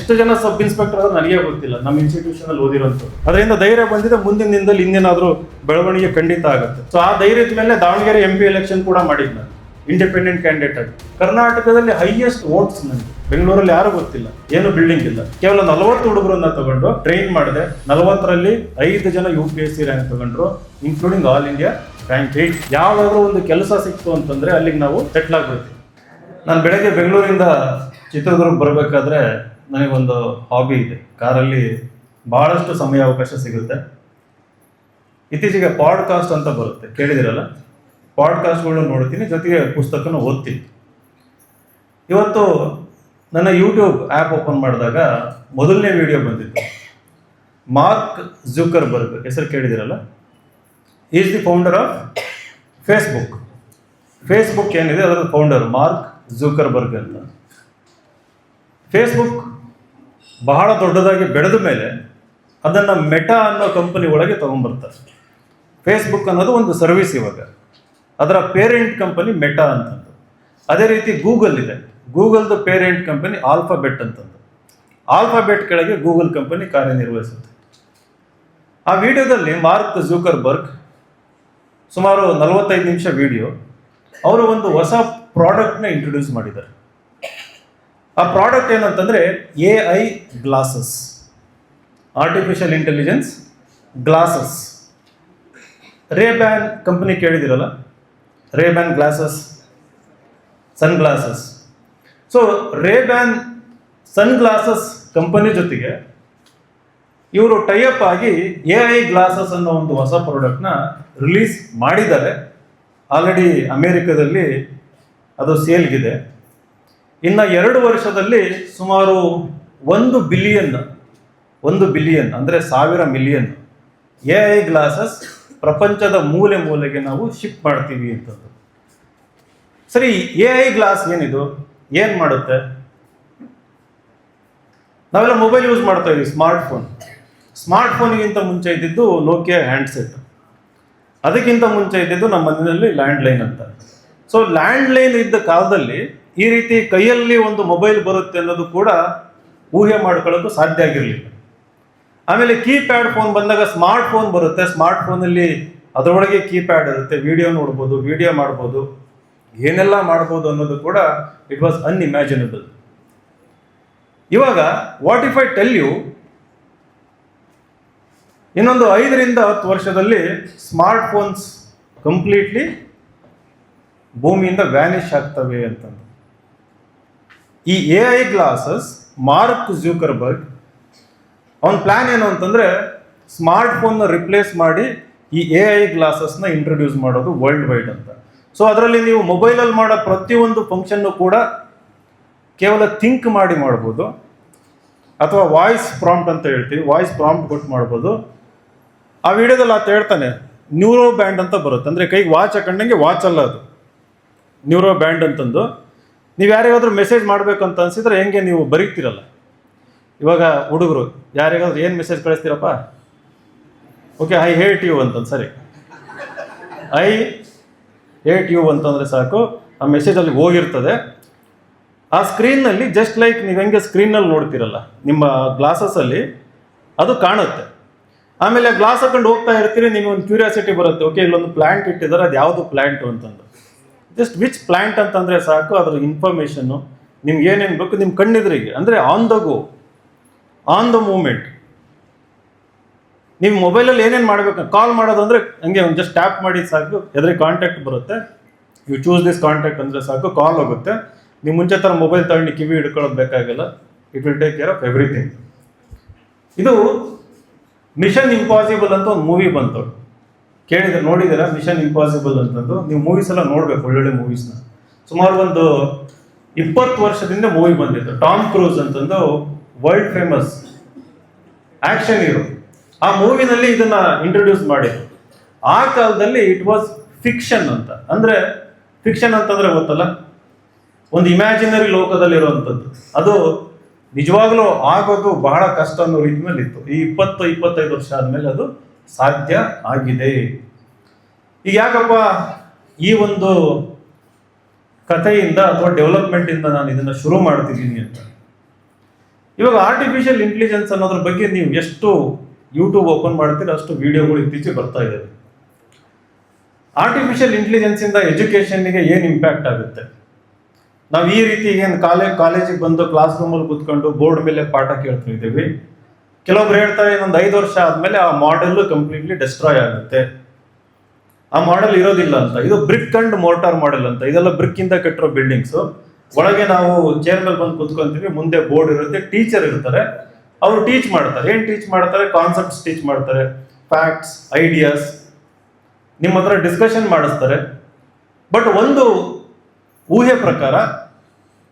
ಎಷ್ಟು ಜನ sub inspector ಆದ್ರೆ ನನಗೆ ಗೊತ್ತಿಲ್ಲ, ನಮ್ಮ ಇನ್ಸ್ಟಿಟ್ಯೂಷನ್ ಅಲ್ಲಿ ಓದಿರೋಂಥ. ಅದರಿಂದ ಧೈರ್ಯ ಬಂದಿದೆ, ಮುಂದಿನ ದಿನದಲ್ಲಿ ಇನ್ನೇನಾದ್ರೂ ಬೆಳವಣಿಗೆ ಖಂಡಿತ ಆಗುತ್ತೆ. ಸೊ ಆ ಧೈರ್ಯದ ಮೇಲೆ ದಾವಣಗೆರೆ MP ಎಲೆಕ್ಷನ್ ಕೂಡ ಮಾಡಿದ್ ನಾನು ಇಂಡಿಪೆಂಡೆಂಟ್ ಕ್ಯಾಂಡಿಡೇಟ್ ಆಗಿ. ಕರ್ನಾಟಕದಲ್ಲಿ ಹೈಯೆಸ್ಟ್ ವೋಟ್ಸ್ ನನಗೆ. ಬೆಂಗಳೂರಲ್ಲಿ ಯಾರು ಗೊತ್ತಿಲ್ಲ, ಏನು ಬಿಲ್ಡಿಂಗ್ ಇಲ್ಲ. ಕೇವಲ 40 ಹುಡುಗರನ್ನ ತಗೊಂಡು ಟ್ರೈನ್ ಮಾಡಿದೆ. 40ರಲ್ಲಿ 5 ಜನ UPSC ರ್ಯಾಂಕ್ ತಗೊಂಡ್ರು, ಇನ್ಕ್ಲೂಡಿಂಗ್ ಆಲ್ ಇಂಡಿಯಾ ರ್ಯಾಂಕ್ 8. ಯಾವ್ದಾದ್ರು ಒಂದು ಕೆಲಸ ಸಿಕ್ತು ಅಂತಂದ್ರೆ ಅಲ್ಲಿಗೆ ನಾವು ಸೆಟ್ಲ್ ಆಗ್ಬಿಡ್ತೀವಿ. ನಾನು ಬೆಳಗ್ಗೆ ಬೆಂಗಳೂರಿಂದ ಚಿತ್ರದುರ್ಗ ಬರಬೇಕಾದ್ರೆ ನನಗೊಂದು ಹಾಬಿ ಇದೆ. ಕಾರಲ್ಲಿ ಬಹಳಷ್ಟು ಸಮಯ ಅವಕಾಶ ಸಿಗುತ್ತೆ. ಇತ್ತೀಚೆಗೆ ಪಾಡ್ಕಾಸ್ಟ್ ಅಂತ ಬರುತ್ತೆ, ಕೇಳಿದಿರಲ್ಲ? ಪಾಡ್ಕಾಸ್ಟ್ಗಳನ್ನ ನೋಡ್ತೀನಿ, ಜೊತೆಗೆ ಪುಸ್ತಕನ ಓದ್ತೀನಿ. ಇವತ್ತು ನನ್ನ ಯೂಟ್ಯೂಬ್ ಆ್ಯಪ್ ಓಪನ್ ಮಾಡಿದಾಗ ಮೊದಲನೇ ವಿಡಿಯೋ ಬಂದಿತ್ತು. ಮಾರ್ಕ್ ಜುಕರ್ಬರ್ಗ್ ಹೆಸರು ಕೇಳಿದಿರಲ್ಲ? Is the founder of Facebook. Facebook ಏನಿದೆ ಅದರ ಫೌಂಡರ್ ಮಾರ್ಕ್ ಜುಕರ್ಬರ್ಗ್ ಅಂತ. ಫೇಸ್ಬುಕ್ ಬಹಳ ದೊಡ್ಡದಾಗಿ ಬೆಳೆದ ಮೇಲೆ ಅದನ್ನು ಮೆಟಾ ಅನ್ನೋ ಕಂಪನಿ ಒಳಗೆ ತಗೊಂಡ್ಬರ್ತಾರೆ. ಫೇಸ್ಬುಕ್ ಅನ್ನೋದು ಒಂದು ಸರ್ವಿಸ್ ಇವಾಗ, ಅದರ ಪೇರೆಂಟ್ ಕಂಪನಿ ಮೆಟಾ ಅಂತಂದು. ಅದೇ ರೀತಿ ಗೂಗಲ್ ಇದೆ, ಗೂಗಲ್ದು ಪೇರೆಂಟ್ ಕಂಪನಿ ಆಲ್ಫಾಬೆಟ್ ಅಂತಂದು. ಆಲ್ಫಾಬೆಟ್ ಕೆಳಗೆ ಗೂಗಲ್ ಕಂಪನಿ ಕಾರ್ಯನಿರ್ವಹಿಸುತ್ತೆ. ಆ ವಿಡಿಯೋದಲ್ಲಿ ಮಾರ್ಕ್ ಜುಕರ್ಬರ್ಗ್ ಸುಮಾರು 45 ನಿಮಿಷ ವಿಡಿಯೋ, ಅವರು ಒಂದು ಹೊಸ ಪ್ರಾಡಕ್ಟ್ನ ಇಂಟ್ರೊಡ್ಯೂಸ್ ಮಾಡಿದ್ದಾರೆ. ಆ ಪ್ರಾಡಕ್ಟ್ ಏನಂತಂದ್ರೆ AI glasses, artificial intelligence glasses. Ray Ban company ಕೇಳಿದಿರಲ್ಲ? Ray Ban glasses, sun glasses. So Ray Ban sun glasses company ಜೊತೆಗೆ ಇವರು ಟೈಅಪ್ ಆಗಿ AI ಗ್ಲಾಸಸ್ ಅನ್ನೋ ಒಂದು ಹೊಸ ಪ್ರಾಡಕ್ಟ್ನ ರಿಲೀಸ್ ಮಾಡಿದ್ದಾರೆ. ಆಲ್ರೆಡಿ ಅಮೇರಿಕಾದಲ್ಲಿ ಅದು ಸೇಲ್ಗಿದೆ. ಇನ್ನು 2 ವರ್ಷದಲ್ಲಿ ಸುಮಾರು 1 ಬಿಲಿಯನ್ ಅಂದರೆ 1000 ಮಿಲಿಯನ್ AI ಗ್ಲಾಸಸ್ ಪ್ರಪಂಚದ ಮೂಲೆ ಮೂಲೆಗೆ ನಾವು ಶಿಪ್ ಮಾಡ್ತೀವಿ ಅಂತಂದು. ಸರಿ, AI ಗ್ಲಾಸ್ ಏನಿದು, ಏನು ಮಾಡುತ್ತೆ? ನಾವೆಲ್ಲ ಮೊಬೈಲ್ ಯೂಸ್ ಮಾಡ್ತಾ ಇದೀವಿ, ಸ್ಮಾರ್ಟ್ ಫೋನ್ಗಿಂತ ಮುಂಚೆ ಇದ್ದಿದ್ದು ನೋಕಿಯಾ ಹ್ಯಾಂಡ್ಸೆಟ್. ಅದಕ್ಕಿಂತ ಮುಂಚೆ ಇದ್ದಿದ್ದು ನಮ್ಮ ಮನೆಯಲ್ಲಿ ಲ್ಯಾಂಡ್ಲೈನ್ ಅಂತ. ಸೊ ಲ್ಯಾಂಡ್ಲೈನ್ ಇದ್ದ ಕಾಲದಲ್ಲಿ ಈ ರೀತಿ ಕೈಯಲ್ಲಿ ಒಂದು ಮೊಬೈಲ್ ಬರುತ್ತೆ ಅನ್ನೋದು ಕೂಡ ಊಹೆ ಮಾಡ್ಕೊಳ್ಳೋದು ಸಾಧ್ಯ ಆಗಿರಲಿಲ್ಲ. ಆಮೇಲೆ ಕೀಪ್ಯಾಡ್ ಫೋನ್ ಬಂದಾಗ ಸ್ಮಾರ್ಟ್ ಫೋನ್ ಬರುತ್ತೆ. ಸ್ಮಾರ್ಟ್ ಫೋನಲ್ಲಿ ಅದರೊಳಗೆ ಕೀಪ್ಯಾಡ್ ಇರುತ್ತೆ, ವಿಡಿಯೋ ನೋಡ್ಬೋದು, ವಿಡಿಯೋ ಮಾಡ್ಬೋದು, ಏನೆಲ್ಲ ಮಾಡ್ಬೋದು ಅನ್ನೋದು ಕೂಡ ಇಟ್ ವಾಸ್ ಅನ್ಇಮ್ಯಾಜಿನಬಲ್. ಇವಾಗ what if I tell you, ಇನ್ನೊಂದು 5 ರಿಂದ 10 ವರ್ಷದಲ್ಲಿ ಸ್ಮಾರ್ಟ್ ಫೋನ್ಸ್ ಕಂಪ್ಲೀಟ್ಲಿ ಭೂಮಿಯಿಂದ ವ್ಯಾನಿಷ್ ಆಗ್ತವೆ ಅಂತಂದು. ಈ AI ಗ್ಲಾಸಸ್ ಮಾರ್ಕ್ ಜುಕರ್ಬರ್ಗ್ ಅವನ ಪ್ಲಾನ್ ಏನು ಅಂತಂದ್ರೆ ಸ್ಮಾರ್ಟ್ ಫೋನ್ನ ರಿಪ್ಲೇಸ್ ಮಾಡಿ ಈ AI ಗ್ಲಾಸಸ್ನ ಇಂಟ್ರೊಡ್ಯೂಸ್ ಮಾಡೋದು ವರ್ಲ್ಡ್ ವೈಡ್ ಅಂತ. ಸೊ ಅದರಲ್ಲಿ ನೀವು ಮೊಬೈಲಲ್ಲಿ ಮಾಡೋ ಪ್ರತಿಯೊಂದು ಫಂಕ್ಷನ್ನು ಕೂಡ ಕೇವಲ ಥಿಂಕ್ ಮಾಡಿ ಮಾಡ್ಬೋದು, ಅಥವಾ ವಾಯ್ಸ್ ಪ್ರಾಂಪ್ಟ್ ಅಂತ ಹೇಳ್ತೀವಿ, ವಾಯ್ಸ್ ಪ್ರಾಂಪ್ಟ್ ಕೊಟ್ಟು ಮಾಡ್ಬೋದು. ಆ ವಿಡಿಯೋದಲ್ಲಿ ಆತ ಹೇಳ್ತಾನೆ ನ್ಯೂರೋ ಬ್ಯಾಂಡ್ ಅಂತ ಬರುತ್ತೆ, ಅಂದರೆ ಕೈಗೆ ವಾಚ್ ಹಾಕೊಂಡಂಗೆ ವಾಚ್ ಅಲ್ಲ ಅದು, ನ್ಯೂರೋ ಬ್ಯಾಂಡ್ ಅಂತಂದು. ನೀವು ಯಾರಿಗಾದ್ರೂ ಮೆಸೇಜ್ ಮಾಡಬೇಕು ಅಂತ ಅನ್ಸಿದ್ರೆ ಹೆಂಗೆ ನೀವು ಬರೀತೀರಲ್ಲ, ಇವಾಗ ಹುಡುಗರು ಯಾರಿಗಾದ್ರೂ ಏನು ಮೆಸೇಜ್ ಕಳಿಸ್ತೀರಪ್ಪ, ಓಕೆ ಐ ಹೇಟ್ ಯು ಅಂತಂದು, ಸರಿ ಐ ಹೇಟ್ ಯು ಅಂತಂದರೆ ಸಾಕು, ಆ ಮೆಸೇಜ್ ಅಲ್ಲಿ ಹೋಗಿರ್ತದೆ. ಆ ಸ್ಕ್ರೀನ್ನಲ್ಲಿ ಜಸ್ಟ್ ಲೈಕ್ ನೀವು ಹೆಂಗೆ ಸ್ಕ್ರೀನ್ನಲ್ಲಿ ನೋಡ್ತಿರಲ್ಲ ನಿಮ್ಮ ಗ್ಲಾಸಸ್ಸಲ್ಲಿ ಅದು ಕಾಣುತ್ತೆ. ಆಮೇಲೆ ಗ್ಲಾಸ್ ಹಾಕೊಂಡು ಹೋಗ್ತಾ ಇರ್ತೀರಿ, ನಿಮಗೆ ಒಂದು ಕ್ಯೂರಿಯಾಸಿಟಿ ಬರುತ್ತೆ, ಓಕೆ ಇಲ್ಲೊಂದು ಪ್ಲಾಂಟ್ ಇಟ್ಟಿದ್ದಾರೆ, ಅದು ಯಾವುದು ಪ್ಲಾಂಟು ಅಂತಂದು. ಜಸ್ಟ್ ವಿಚ್ ಪ್ಲಾಂಟ್ ಅಂತಂದರೆ ಸಾಕು, ಅದ್ರ ಇನ್ಫಾರ್ಮೇಷನ್ನು ನಿಮ್ಗೆ ಏನೇನು ಬೇಕು ನಿಮ್ಮ ಕಣ್ಣೆದುರಿಗೆ, ಅಂದರೆ on the go, on the moment. ನೀವು ಮೊಬೈಲಲ್ಲಿ ಏನೇನು ಮಾಡಬೇಕು, ಕಾಲ್ ಮಾಡೋದು ಅಂದರೆ ಹಂಗೆ ಒಂದು ಜಸ್ಟ್ ಟ್ಯಾಪ್ ಮಾಡಿ ಸಾಕು, ಎದುರಿಗೆ ಕಾಂಟ್ಯಾಕ್ಟ್ ಬರುತ್ತೆ, ಯು ಚೂಸ್ ದಿಸ್ ಕಾಂಟ್ಯಾಕ್ಟ್ ಅಂದರೆ ಸಾಕು, ಕಾಲ್ ಹೋಗುತ್ತೆ. ನೀವು ಮುಂಚೆ ಥರ ಮೊಬೈಲ್ ತಗೊಂಡು ಕಿವಿ ಹಿಡ್ಕೊಳ್ಳೋದು ಬೇಕಾಗಿಲ್ಲ, it will take care of everything. ಇದು ಮಿಷನ್ ಇಂಪಾಸಿಬಲ್ ಅಂತ ಒಂದು ಮೂವಿ ಬಂತು, ಕೇಳಿದ್ರೆ ನೋಡಿದ್ದೀರಾ? ಮಿಷನ್ ಇಂಪಾಸಿಬಲ್ ಅಂತಂದು. ನೀವು ಮೂವೀಸ್ ಎಲ್ಲ ನೋಡ್ಬೇಕು, ಒಳ್ಳೊಳ್ಳೆ ಮೂವೀಸ್ನ. ಸುಮಾರು ಒಂದು 20 ವರ್ಷದಿಂದ ಮೂವಿ ಬಂದಿತ್ತು. ಟಾಮ್ ಕ್ರೂಸ್ ಅಂತಂದು ವರ್ಲ್ಡ್ ಫೇಮಸ್ ಆಕ್ಷನ್ ಹೀರೋ. ಆ ಮೂವಿನಲ್ಲಿ ಇದನ್ನ ಇಂಟ್ರೊಡ್ಯೂಸ್ ಮಾಡಿದ್ರು. ಆ ಕಾಲದಲ್ಲಿ ಇಟ್ ವಾಸ್ ಫಿಕ್ಷನ್ ಅಂತ. ಅಂದ್ರೆ ಫಿಕ್ಷನ್ ಅಂತಂದ್ರೆ ಗೊತ್ತಲ್ಲ, ಒಂದು ಇಮ್ಯಾಜಿನರಿ ಲೋಕದಲ್ಲಿರುವಂಥದ್ದು. ಅದು ನಿಜವಾಗ್ಲೂ ಆಗೋದು ಬಹಳ ಕಷ್ಟ ಅನ್ನೋ ರೀತಿ ಮೇಲೆ ಇತ್ತು. ಈ 20-25 ವರ್ಷ ಆದ್ಮೇಲೆ ಅದು ಸಾಧ್ಯ ಆಗಿದೆ. ಈಗ ಯಾಕಪ್ಪ ಈ ಒಂದು ಕಥೆಯಿಂದ ಅಥವಾ ಡೆವಲಪ್ಮೆಂಟ್ ಇಂದ ನಾನು ಇದನ್ನ ಶುರು ಮಾಡ್ತಿದ್ದೀನಿ ಅಂತ, ಇವಾಗ ಆರ್ಟಿಫಿಷಿಯಲ್ ಇಂಟೆಲಿಜೆನ್ಸ್ ಅನ್ನೋದ್ರ ಬಗ್ಗೆ ನೀವು ಎಷ್ಟು ಯೂಟ್ಯೂಬ್ ಓಪನ್ ಮಾಡ್ತೀರ ಅಷ್ಟು ವಿಡಿಯೋಗಳು ಇತ್ತೀಚೆಗೆ ಬರ್ತಾ ಇದೆ. ಆರ್ಟಿಫಿಷಿಯಲ್ ಇಂಟೆಲಿಜೆನ್ಸ್ ಇಂದ ಎಜುಕೇಶನ್ಗೆ ಏನು ಇಂಪ್ಯಾಕ್ಟ್ ಆಗುತ್ತೆ? ನಾವು ಈ ರೀತಿ ಏನು ಕಾಲೇಜಿಗೆ ಬಂದು ಕ್ಲಾಸ್ ರೂಮಲ್ಲಿ ಕೂತ್ಕೊಂಡು ಬೋರ್ಡ್ ಮೇಲೆ ಪಾಠ ಕೇಳ್ತಾ ಇದ್ದೀವಿ. ಕೆಲವೊಬ್ರು ಹೇಳ್ತಾರೆ ಇನ್ನೊಂದು 5 ವರ್ಷ ಆದ್ಮೇಲೆ ಆ ಮಾಡೆಲ್ ಕಂಪ್ಲೀಟ್ಲಿ ಡೆಸ್ಟ್ರಾಯ್ ಆಗುತ್ತೆ, ಆ ಮಾಡೆಲ್ ಇರೋದಿಲ್ಲ ಅಂತ. ಇದು ಬ್ರಿಕ್ ಅಂಡ್ ಮೋರ್ಟಾರ್ ಮಾಡೆಲ್ ಅಂತ. ಇದೆಲ್ಲ ಬ್ರಿಕ್ ಇಂದ ಕಟ್ಟಿರೋ ಬಿಲ್ಡಿಂಗ್ಸ್. ಒಳಗೆ ನಾವು ಚೇರ್ ಮೇಲೆ ಬಂದು ಕುತ್ಕೊಂತೀವಿ, ಮುಂದೆ ಬೋರ್ಡ್ ಇರುತ್ತೆ, ಟೀಚರ್ ಇರ್ತಾರೆ, ಅವರು ಟೀಚ್ ಮಾಡ್ತಾರೆ. ಏನ್ ಟೀಚ್ ಮಾಡ್ತಾರೆ? ಕಾನ್ಸೆಪ್ಟ್ಸ್ ಟೀಚ್ ಮಾಡ್ತಾರೆ, ಫ್ಯಾಕ್ಟ್ಸ್, ಐಡಿಯಾಸ್, ನಿಮ್ಮ ಹತ್ರ ಡಿಸ್ಕಷನ್ ಮಾಡಿಸ್ತಾರೆ. ಬಟ್ ಒಂದು ಊಹೆ ಪ್ರಕಾರ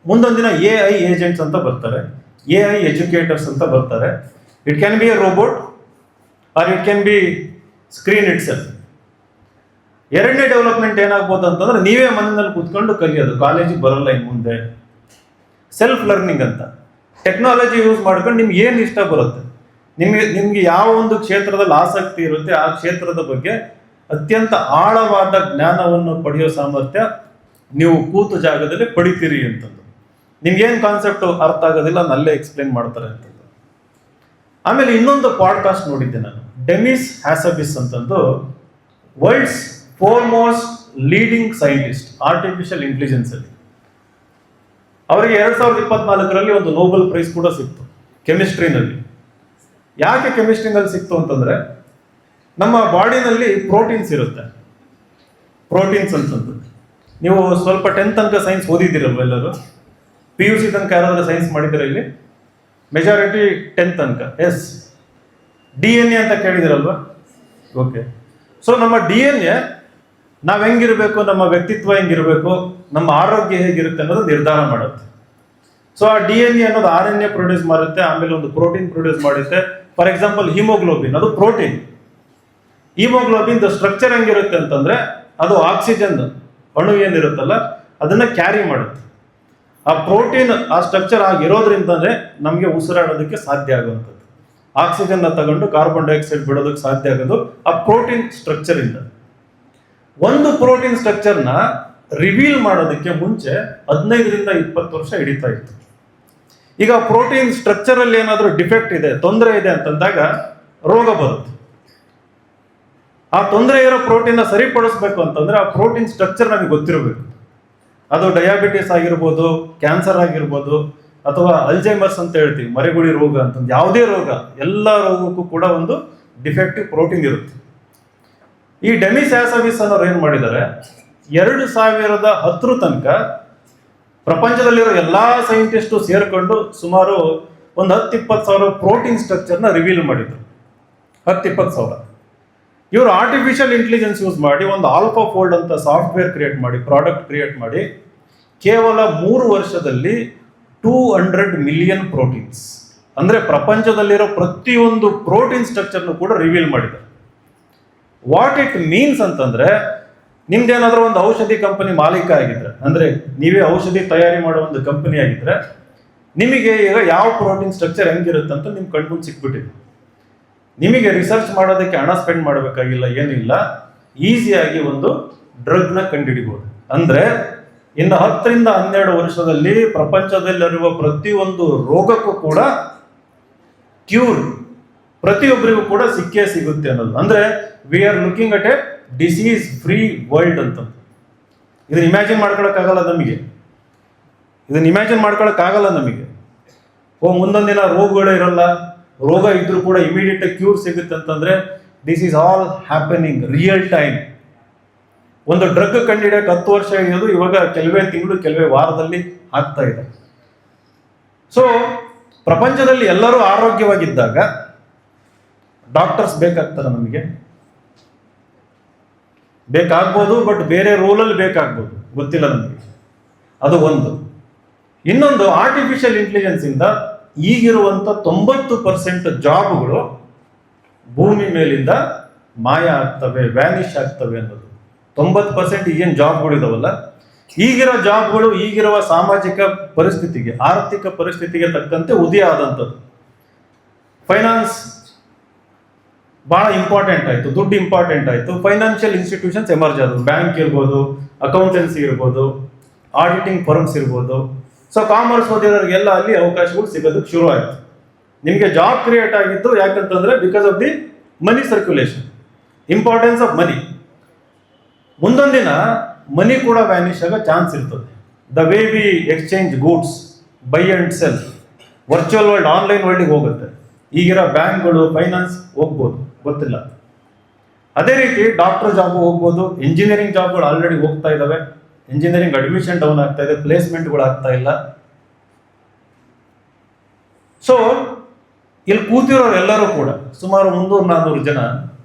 ಮುಂದೊಂದು ದಿನ AI ಏಜೆಂಟ್ಸ್ ಅಂತ ಬರ್ತಾರೆ, AI ಎಜುಕೇಟರ್ಸ್ ಅಂತ ಬರ್ತಾರೆ. It can be a robot or it can be screen itself. ಎರಡನೇ ಡೆವಲಪ್ಮೆಂಟ್ ಏನಾಗ್ಬೋದು ಅಂತಂದ್ರೆ ನೀವೇ ಮನೆಯಲ್ಲಿ ಕೂತ್ಕೊಂಡು ಕಲಿಯೋದು, ಕಾಲೇಜಿಗೆ ಬರಲ್ಲ ಇನ್ನು ಮುಂದೆ. ಸೆಲ್ಫ್ ಲರ್ನಿಂಗ್ ಅಂತ ಟೆಕ್ನಾಲಜಿ ಯೂಸ್ ಮಾಡ್ಕೊಂಡು ನಿಮ್ಗೆ ಏನು ಇಷ್ಟ ಬರುತ್ತೆ, ನಿಮ್ಗೆ ಯಾವ ಒಂದು ಕ್ಷೇತ್ರದಲ್ಲಿ ಆಸಕ್ತಿ ಇರುತ್ತೆ ಆ ಕ್ಷೇತ್ರದ ಬಗ್ಗೆ ಅತ್ಯಂತ ಆಳವಾದ ಜ್ಞಾನವನ್ನು ಪಡೆಯೋ ಸಾಮರ್ಥ್ಯ ನೀವು ಕೂತು ಜಾಗದಲ್ಲಿ ಪಡಿತೀರಿ ಅಂತಂದು. ನಿಮ್ಗೇನು ಕಾನ್ಸೆಪ್ಟ್ ಅರ್ಥ ಆಗೋದಿಲ್ಲ ಅಲ್ಲೇ ಎಕ್ಸ್ಪ್ಲೇನ್ ಮಾಡ್ತಾರೆ ಅಂತಂದು. ಆಮೇಲೆ ಇನ್ನೊಂದು ಪಾಡ್ಕಾಸ್ಟ್ ನೋಡಿದ್ದೆ ನಾನು, ಡೆಮಿಸ್ ಹ್ಯಾಸಬಿಸ್ ಅಂತಂದು, world's foremost leading scientist artificial intelligence ಅಲ್ಲಿ. ಅವರಿಗೆ 2024ರಲ್ಲಿ ಒಂದು ನೋಬೆಲ್ ಪ್ರೈಸ್ ಕೂಡ ಸಿಕ್ತು ಕೆಮಿಸ್ಟ್ರಿನಲ್ಲಿ. ಯಾಕೆ ಕೆಮಿಸ್ಟ್ರಿನಲ್ಲಿ ಸಿಕ್ತು ಅಂತಂದ್ರೆ ನಮ್ಮ ಬಾಡಿನಲ್ಲಿ ಪ್ರೋಟೀನ್ಸ್ ಇರುತ್ತೆ. ಪ್ರೋಟೀನ್ಸ್ ಅಂತಂದ್ರೆ ನೀವು ಸ್ವಲ್ಪ 10th ತನಕ ಸೈನ್ಸ್ ಓದಿದ್ದೀರಲ್ವ ಎಲ್ಲರೂ? PUC ತನಕ ಯಾರಾದ್ರೂ ಸೈನ್ಸ್ ಮಾಡಿದ್ದೀರ ಇಲ್ಲಿ? ಮೆಜಾರಿಟಿ 10th ತನಕ. ಎಸ್, DNA ಅಂತ ಕೇಳಿದಿರಲ್ವಾ? ಓಕೆ. ಸೊ ನಮ್ಮ DNA ನಾವ್ ಹೆಂಗಿರ್ಬೇಕು, ನಮ್ಮ ವ್ಯಕ್ತಿತ್ವ ಹೆಂಗಿರ್ಬೇಕು, ನಮ್ಮ ಆರೋಗ್ಯ ಹೇಗಿರುತ್ತೆ ಅನ್ನೋದು ನಿರ್ಧಾರ ಮಾಡುತ್ತೆ. ಸೊ ಆ DNA ಅನ್ನೋದು RNA ಪ್ರೊಡ್ಯೂಸ್ ಮಾಡುತ್ತೆ, ಆಮೇಲೆ ಒಂದು ಪ್ರೋಟೀನ್ ಪ್ರೊಡ್ಯೂಸ್ ಮಾಡುತ್ತೆ. ಫಾರ್ ಎಕ್ಸಾಂಪಲ್ ಹಿಮೋಗ್ಲೋಬಿನ್, ಅದು ಪ್ರೋಟೀನ್. ಹಿಮೋಗ್ಲೋಬಿನ್ ಸ್ಟ್ರಕ್ಚರ್ ಹೆಂಗಿರುತ್ತೆ ಅಂತಂದ್ರೆ ಅದು ಆಕ್ಸಿಜನ್ ಅಣು ಏನಿರುತ್ತಲ್ಲ ಅದನ್ನ ಕ್ಯಾರಿ ಮಾಡುತ್ತೆ. ಆ ಪ್ರೋಟೀನ್ ಆ ಸ್ಟ್ರಕ್ಚರ್ ಆಗಿರೋದ್ರಿಂದನೇ ನಮಗೆ ಉಸಿರಾಡೋದಕ್ಕೆ ಸಾಧ್ಯ ಆಗುವಂಥದ್ದು. ಆಕ್ಸಿಜನ್ ತಗೊಂಡು ಕಾರ್ಬನ್ ಡೈಆಕ್ಸೈಡ್ ಬಿಡೋದಕ್ಕೆ ಸಾಧ್ಯ ಆಗೋದು ಆ ಪ್ರೋಟೀನ್ ಸ್ಟ್ರಕ್ಚರ್ ಇಂದ. ಒಂದು ಪ್ರೋಟೀನ್ ಸ್ಟ್ರಕ್ಚರ್ನ ರಿವೀಲ್ ಮಾಡೋದಕ್ಕೆ ಮುಂಚೆ 15ರಿಂದ 20 ವರ್ಷ ಹಿಡಿತಾ ಇತ್ತು. ಈಗ ಪ್ರೋಟೀನ್ ಸ್ಟ್ರಕ್ಚರ್ ಅಲ್ಲಿ ಏನಾದರೂ ಡಿಫೆಕ್ಟ್ ಇದೆ, ತೊಂದರೆ ಇದೆ ಅಂತಂದಾಗ ರೋಗ ಬರುತ್ತೆ. ಆ ತೊಂದರೆ ಇರೋ ಪ್ರೋಟೀನ್ ಸರಿಪಡಿಸ್ಬೇಕು ಅಂತಂದ್ರೆ ಆ ಪ್ರೋಟೀನ್ ಸ್ಟ್ರಕ್ಚರ್ ನಮಗೆ ಗೊತ್ತಿರಬೇಕು. ಅದು ಡಯಾಬಿಟಿಸ್ ಆಗಿರ್ಬೋದು, ಕ್ಯಾನ್ಸರ್ ಆಗಿರ್ಬೋದು, ಅಥವಾ ಅಲ್ಜೈಮರ್ಸ್ ಅಂತ ಹೇಳ್ತೀವಿ, ಮರೆಗುಳಿ ರೋಗ ಅಂತಂದು ಯಾವುದೇ ರೋಗ, ಎಲ್ಲ ರೋಗಕ್ಕೂ ಕೂಡ ಒಂದು ಡಿಫೆಕ್ಟಿವ್ ಪ್ರೋಟೀನ್ ಇರುತ್ತೆ. ಈ ಡೆಮಿಸ್ ಹ್ಯಾಸಬಿಸ್ ಅನ್ನೋರು ಏನ್ ಮಾಡಿದ್ದಾರೆ, 2010 ತನಕ ಪ್ರಪಂಚದಲ್ಲಿರೋ ಎಲ್ಲಾ ಸೈಂಟಿಸ್ಟು ಸೇರ್ಕೊಂಡು ಸುಮಾರು ಒಂದು 10-20 ಸಾವಿರ ಪ್ರೋಟೀನ್ ಸ್ಟ್ರಕ್ಚರ್ನ ರಿವೀಲ್ ಮಾಡಿದ್ರು. 10-20 ಸಾವಿರ. ಇವರು ಆರ್ಟಿಫಿಷಿಯಲ್ ಇಂಟೆಲಿಜೆನ್ಸ್ ಯೂಸ್ ಮಾಡಿ ಒಂದು ಆಲ್ಫಾ ಫೋಲ್ಡ್ ಅಂತ ಸಾಫ್ಟ್ವೇರ್ ಕ್ರಿಯೇಟ್ ಮಾಡಿ, ಪ್ರಾಡಕ್ಟ್ ಕ್ರಿಯೇಟ್ ಮಾಡಿ, ಕೇವಲ 3 ವರ್ಷದಲ್ಲಿ 200 ಮಿಲಿಯನ್ ಪ್ರೋಟೀನ್ಸ್, ಅಂದ್ರೆ ಪ್ರಪಂಚದಲ್ಲಿರೋ ಪ್ರತಿಯೊಂದು ಪ್ರೋಟೀನ್ ಸ್ಟ್ರಕ್ಚರ್ನು ಕೂಡ ರಿವೀಲ್ ಮಾಡಿದ್ದಾರೆ. ವಾಟ್ ಇಟ್ ಮೀನ್ಸ್ ಅಂತಂದ್ರೆ, ನಿಮ್ದೇನಾದ್ರೂ ಒಂದು ಔಷಧಿ ಕಂಪನಿ ಮಾಲೀಕ ಆಗಿದ್ರೆ, ಅಂದ್ರೆ ನೀವೇ ಔಷಧಿ ತಯಾರಿ ಮಾಡೋ ಒಂದು ಕಂಪನಿ ಆಗಿದ್ರೆ, ನಿಮಗೆ ಈಗ ಯಾವ ಪ್ರೋಟೀನ್ ಸ್ಟ್ರಕ್ಚರ್ ಹೆಂಗಿರುತ್ತೆ ಅಂತ ನಿಮ್ ಕಣ್ಮುಂದೆ ಸಿಕ್ಬಿಟ್ಟಿದೆ. ನಿಮಗೆ ರಿಸರ್ಚ್ ಮಾಡೋದಕ್ಕೆ ಹಣ ಸ್ಪೆಂಡ್ ಮಾಡಬೇಕಾಗಿಲ್ಲ, ಏನಿಲ್ಲ, ಈಸಿಯಾಗಿ ಒಂದು ಡ್ರಗ್ ನ ಕಂಡುಹಿಡಿಬಹುದು. ಅಂದ್ರೆ ಇನ್ನು 10ರಿಂದ 12 ವರ್ಷದಲ್ಲಿ ಪ್ರಪಂಚದಲ್ಲಿರುವ ಪ್ರತಿಯೊಂದು ರೋಗಕ್ಕೂ ಕೂಡ ಕ್ಯೂರ್ ಪ್ರತಿಯೊಬ್ಬರಿಗೂ ಕೂಡ ಸಿಕ್ಕೇ ಸಿಗುತ್ತೆ ಅನ್ನೋದು. ಅಂದ್ರೆ we are looking at A disease free world ಅಂತ. ಇದನ್ನ ಇಮ್ಯಾಜಿನ್ ಮಾಡ್ಕೊಳಕ್ಕಾಗಲ್ಲ ನಮಗೆ, ನಮಗೆ. ಮುಂದೊಂದಿನ ರೋಗಗಳೇ ಇರಲ್ಲ, ರೋಗ ಇದ್ರೂ ಕೂಡ ಇಮಿಡಿಯೇಟ್ ಕ್ಯೂರ್ ಸಿಗುತ್ತೆ ಅಂತಂದ್ರೆ this is all happening real time. ಒಂದು ಡ್ರಗ್ ಕಂಡುಹಿಡಿಯಕ್ಕೆ 10 ವರ್ಷ ಹಿಡಿಯೋದು ಇವಾಗ ಕೆಲವೇ ತಿಂಗಳು, ಕೆಲವೇ ವಾರದಲ್ಲಿ ಆಗ್ತಾ ಇದೆ. ಸೊ ಪ್ರಪಂಚದಲ್ಲಿ ಎಲ್ಲರೂ ಆರೋಗ್ಯವಾಗಿದ್ದಾಗ ಡಾಕ್ಟರ್ಸ್ ಬೇಕಾಗ್ತಾರೆ, ನಮಗೆ ಬೇಕಾಗ್ಬೋದು, ಬಟ್ ಬೇರೆ ರೋಲಲ್ಲಿ ಬೇಕಾಗ್ಬೋದು, ಗೊತ್ತಿಲ್ಲ ನಮಗೆ. ಅದು ಒಂದು. ಇನ್ನೊಂದು, ಆರ್ಟಿಫಿಷಿಯಲ್ ಇಂಟೆಲಿಜೆನ್ಸ್ ಇಂದ ಈಗಿರುವಂತ 90% ಜಾಬ್ಗಳು ಭೂಮಿ ಮೇಲಿಂದ ಮಾಯ ಆಗ್ತವೆ, ವ್ಯಾನಿಷ್ ಆಗ್ತವೆ ಅನ್ನೋದು. 90% ಈಗೇನು ಜಾಬ್ಗಳು ಇದಾವಲ್ಲ, ಈಗಿರೋ ಜಾಬ್ಗಳು ಈಗಿರುವ ಸಾಮಾಜಿಕ ಪರಿಸ್ಥಿತಿಗೆ, ಆರ್ಥಿಕ ಪರಿಸ್ಥಿತಿಗೆ ತಕ್ಕಂತೆ ಉದಯ ಆದಂಥದ್ದು. ಫೈನಾನ್ಸ್ ಬಹಳ ಇಂಪಾರ್ಟೆಂಟ್ ಆಯ್ತು, ದುಡ್ಡು ಇಂಪಾರ್ಟೆಂಟ್ ಆಯ್ತು, ಫೈನಾನ್ಷಿಯಲ್ ಇನ್ಸ್ಟಿಟ್ಯೂಷನ್ಸ್ ಎಮರ್ಜ್ ಆದವು. ಬ್ಯಾಂಕ್ ಇರ್ಬೋದು, ಅಕೌಂಟೆನ್ಸಿ ಇರ್ಬೋದು, ಆಡಿಟಿಂಗ್ ಫರ್ಮ್ಸ್ ಇರ್ಬೋದು, ಸೊ ಕಾಮರ್ಸ್ ಓದಿರೋರಿಗೆಲ್ಲ ಅಲ್ಲಿ ಅವಕಾಶಗಳು ಸಿಗೋದಕ್ಕೆ ಶುರು ಆಯ್ತು. ನಿಮಗೆ ಜಾಬ್ ಕ್ರಿಯೇಟ್ ಆಗಿತ್ತು ಯಾಕಂತಂದ್ರೆ because of the money circulation, importance of money. ಮುಂದೊಂದು ದಿನ ಮನಿ ಕೂಡ ವ್ಯಾನಿಷ್ ಆಗೋ ಚಾನ್ಸ್ ಇರ್ತದೆ. The way we exchange goods, buy and sell, virtual world, online ವರ್ಲ್ಡಿಗೆ ಹೋಗುತ್ತೆ. ಈಗಿರೋ ಬ್ಯಾಂಕ್ಗಳು, ಫೈನಾನ್ಸ್ ಹೋಗ್ಬೋದು, ಗೊತ್ತಿಲ್ಲ. ಅದೇ ರೀತಿ ಡಾಕ್ಟರ್ ಜಾಬ್ ಹೋಗ್ಬೋದು, ಇಂಜಿನಿಯರಿಂಗ್ ಜಾಬ್ಗಳು ಆಲ್ರೆಡಿ ಹೋಗ್ತಾ ಇದ್ದಾವೆ. ಇಂಜಿನಿಯರಿಂಗ್ ಅಡ್ಮಿಷನ್ ಡೌನ್ ಆಗ್ತಾ ಇದೆ, ಪ್ಲೇಸ್ಮೆಂಟ್ಗಳು ಆಗ್ತಾ ಇಲ್ಲ. ಸೊ ಇಲ್ಲಿ ಕೂತಿರೋರೆಲ್ಲರೂ ಕೂಡ ಸುಮಾರು 300-400 ಜನ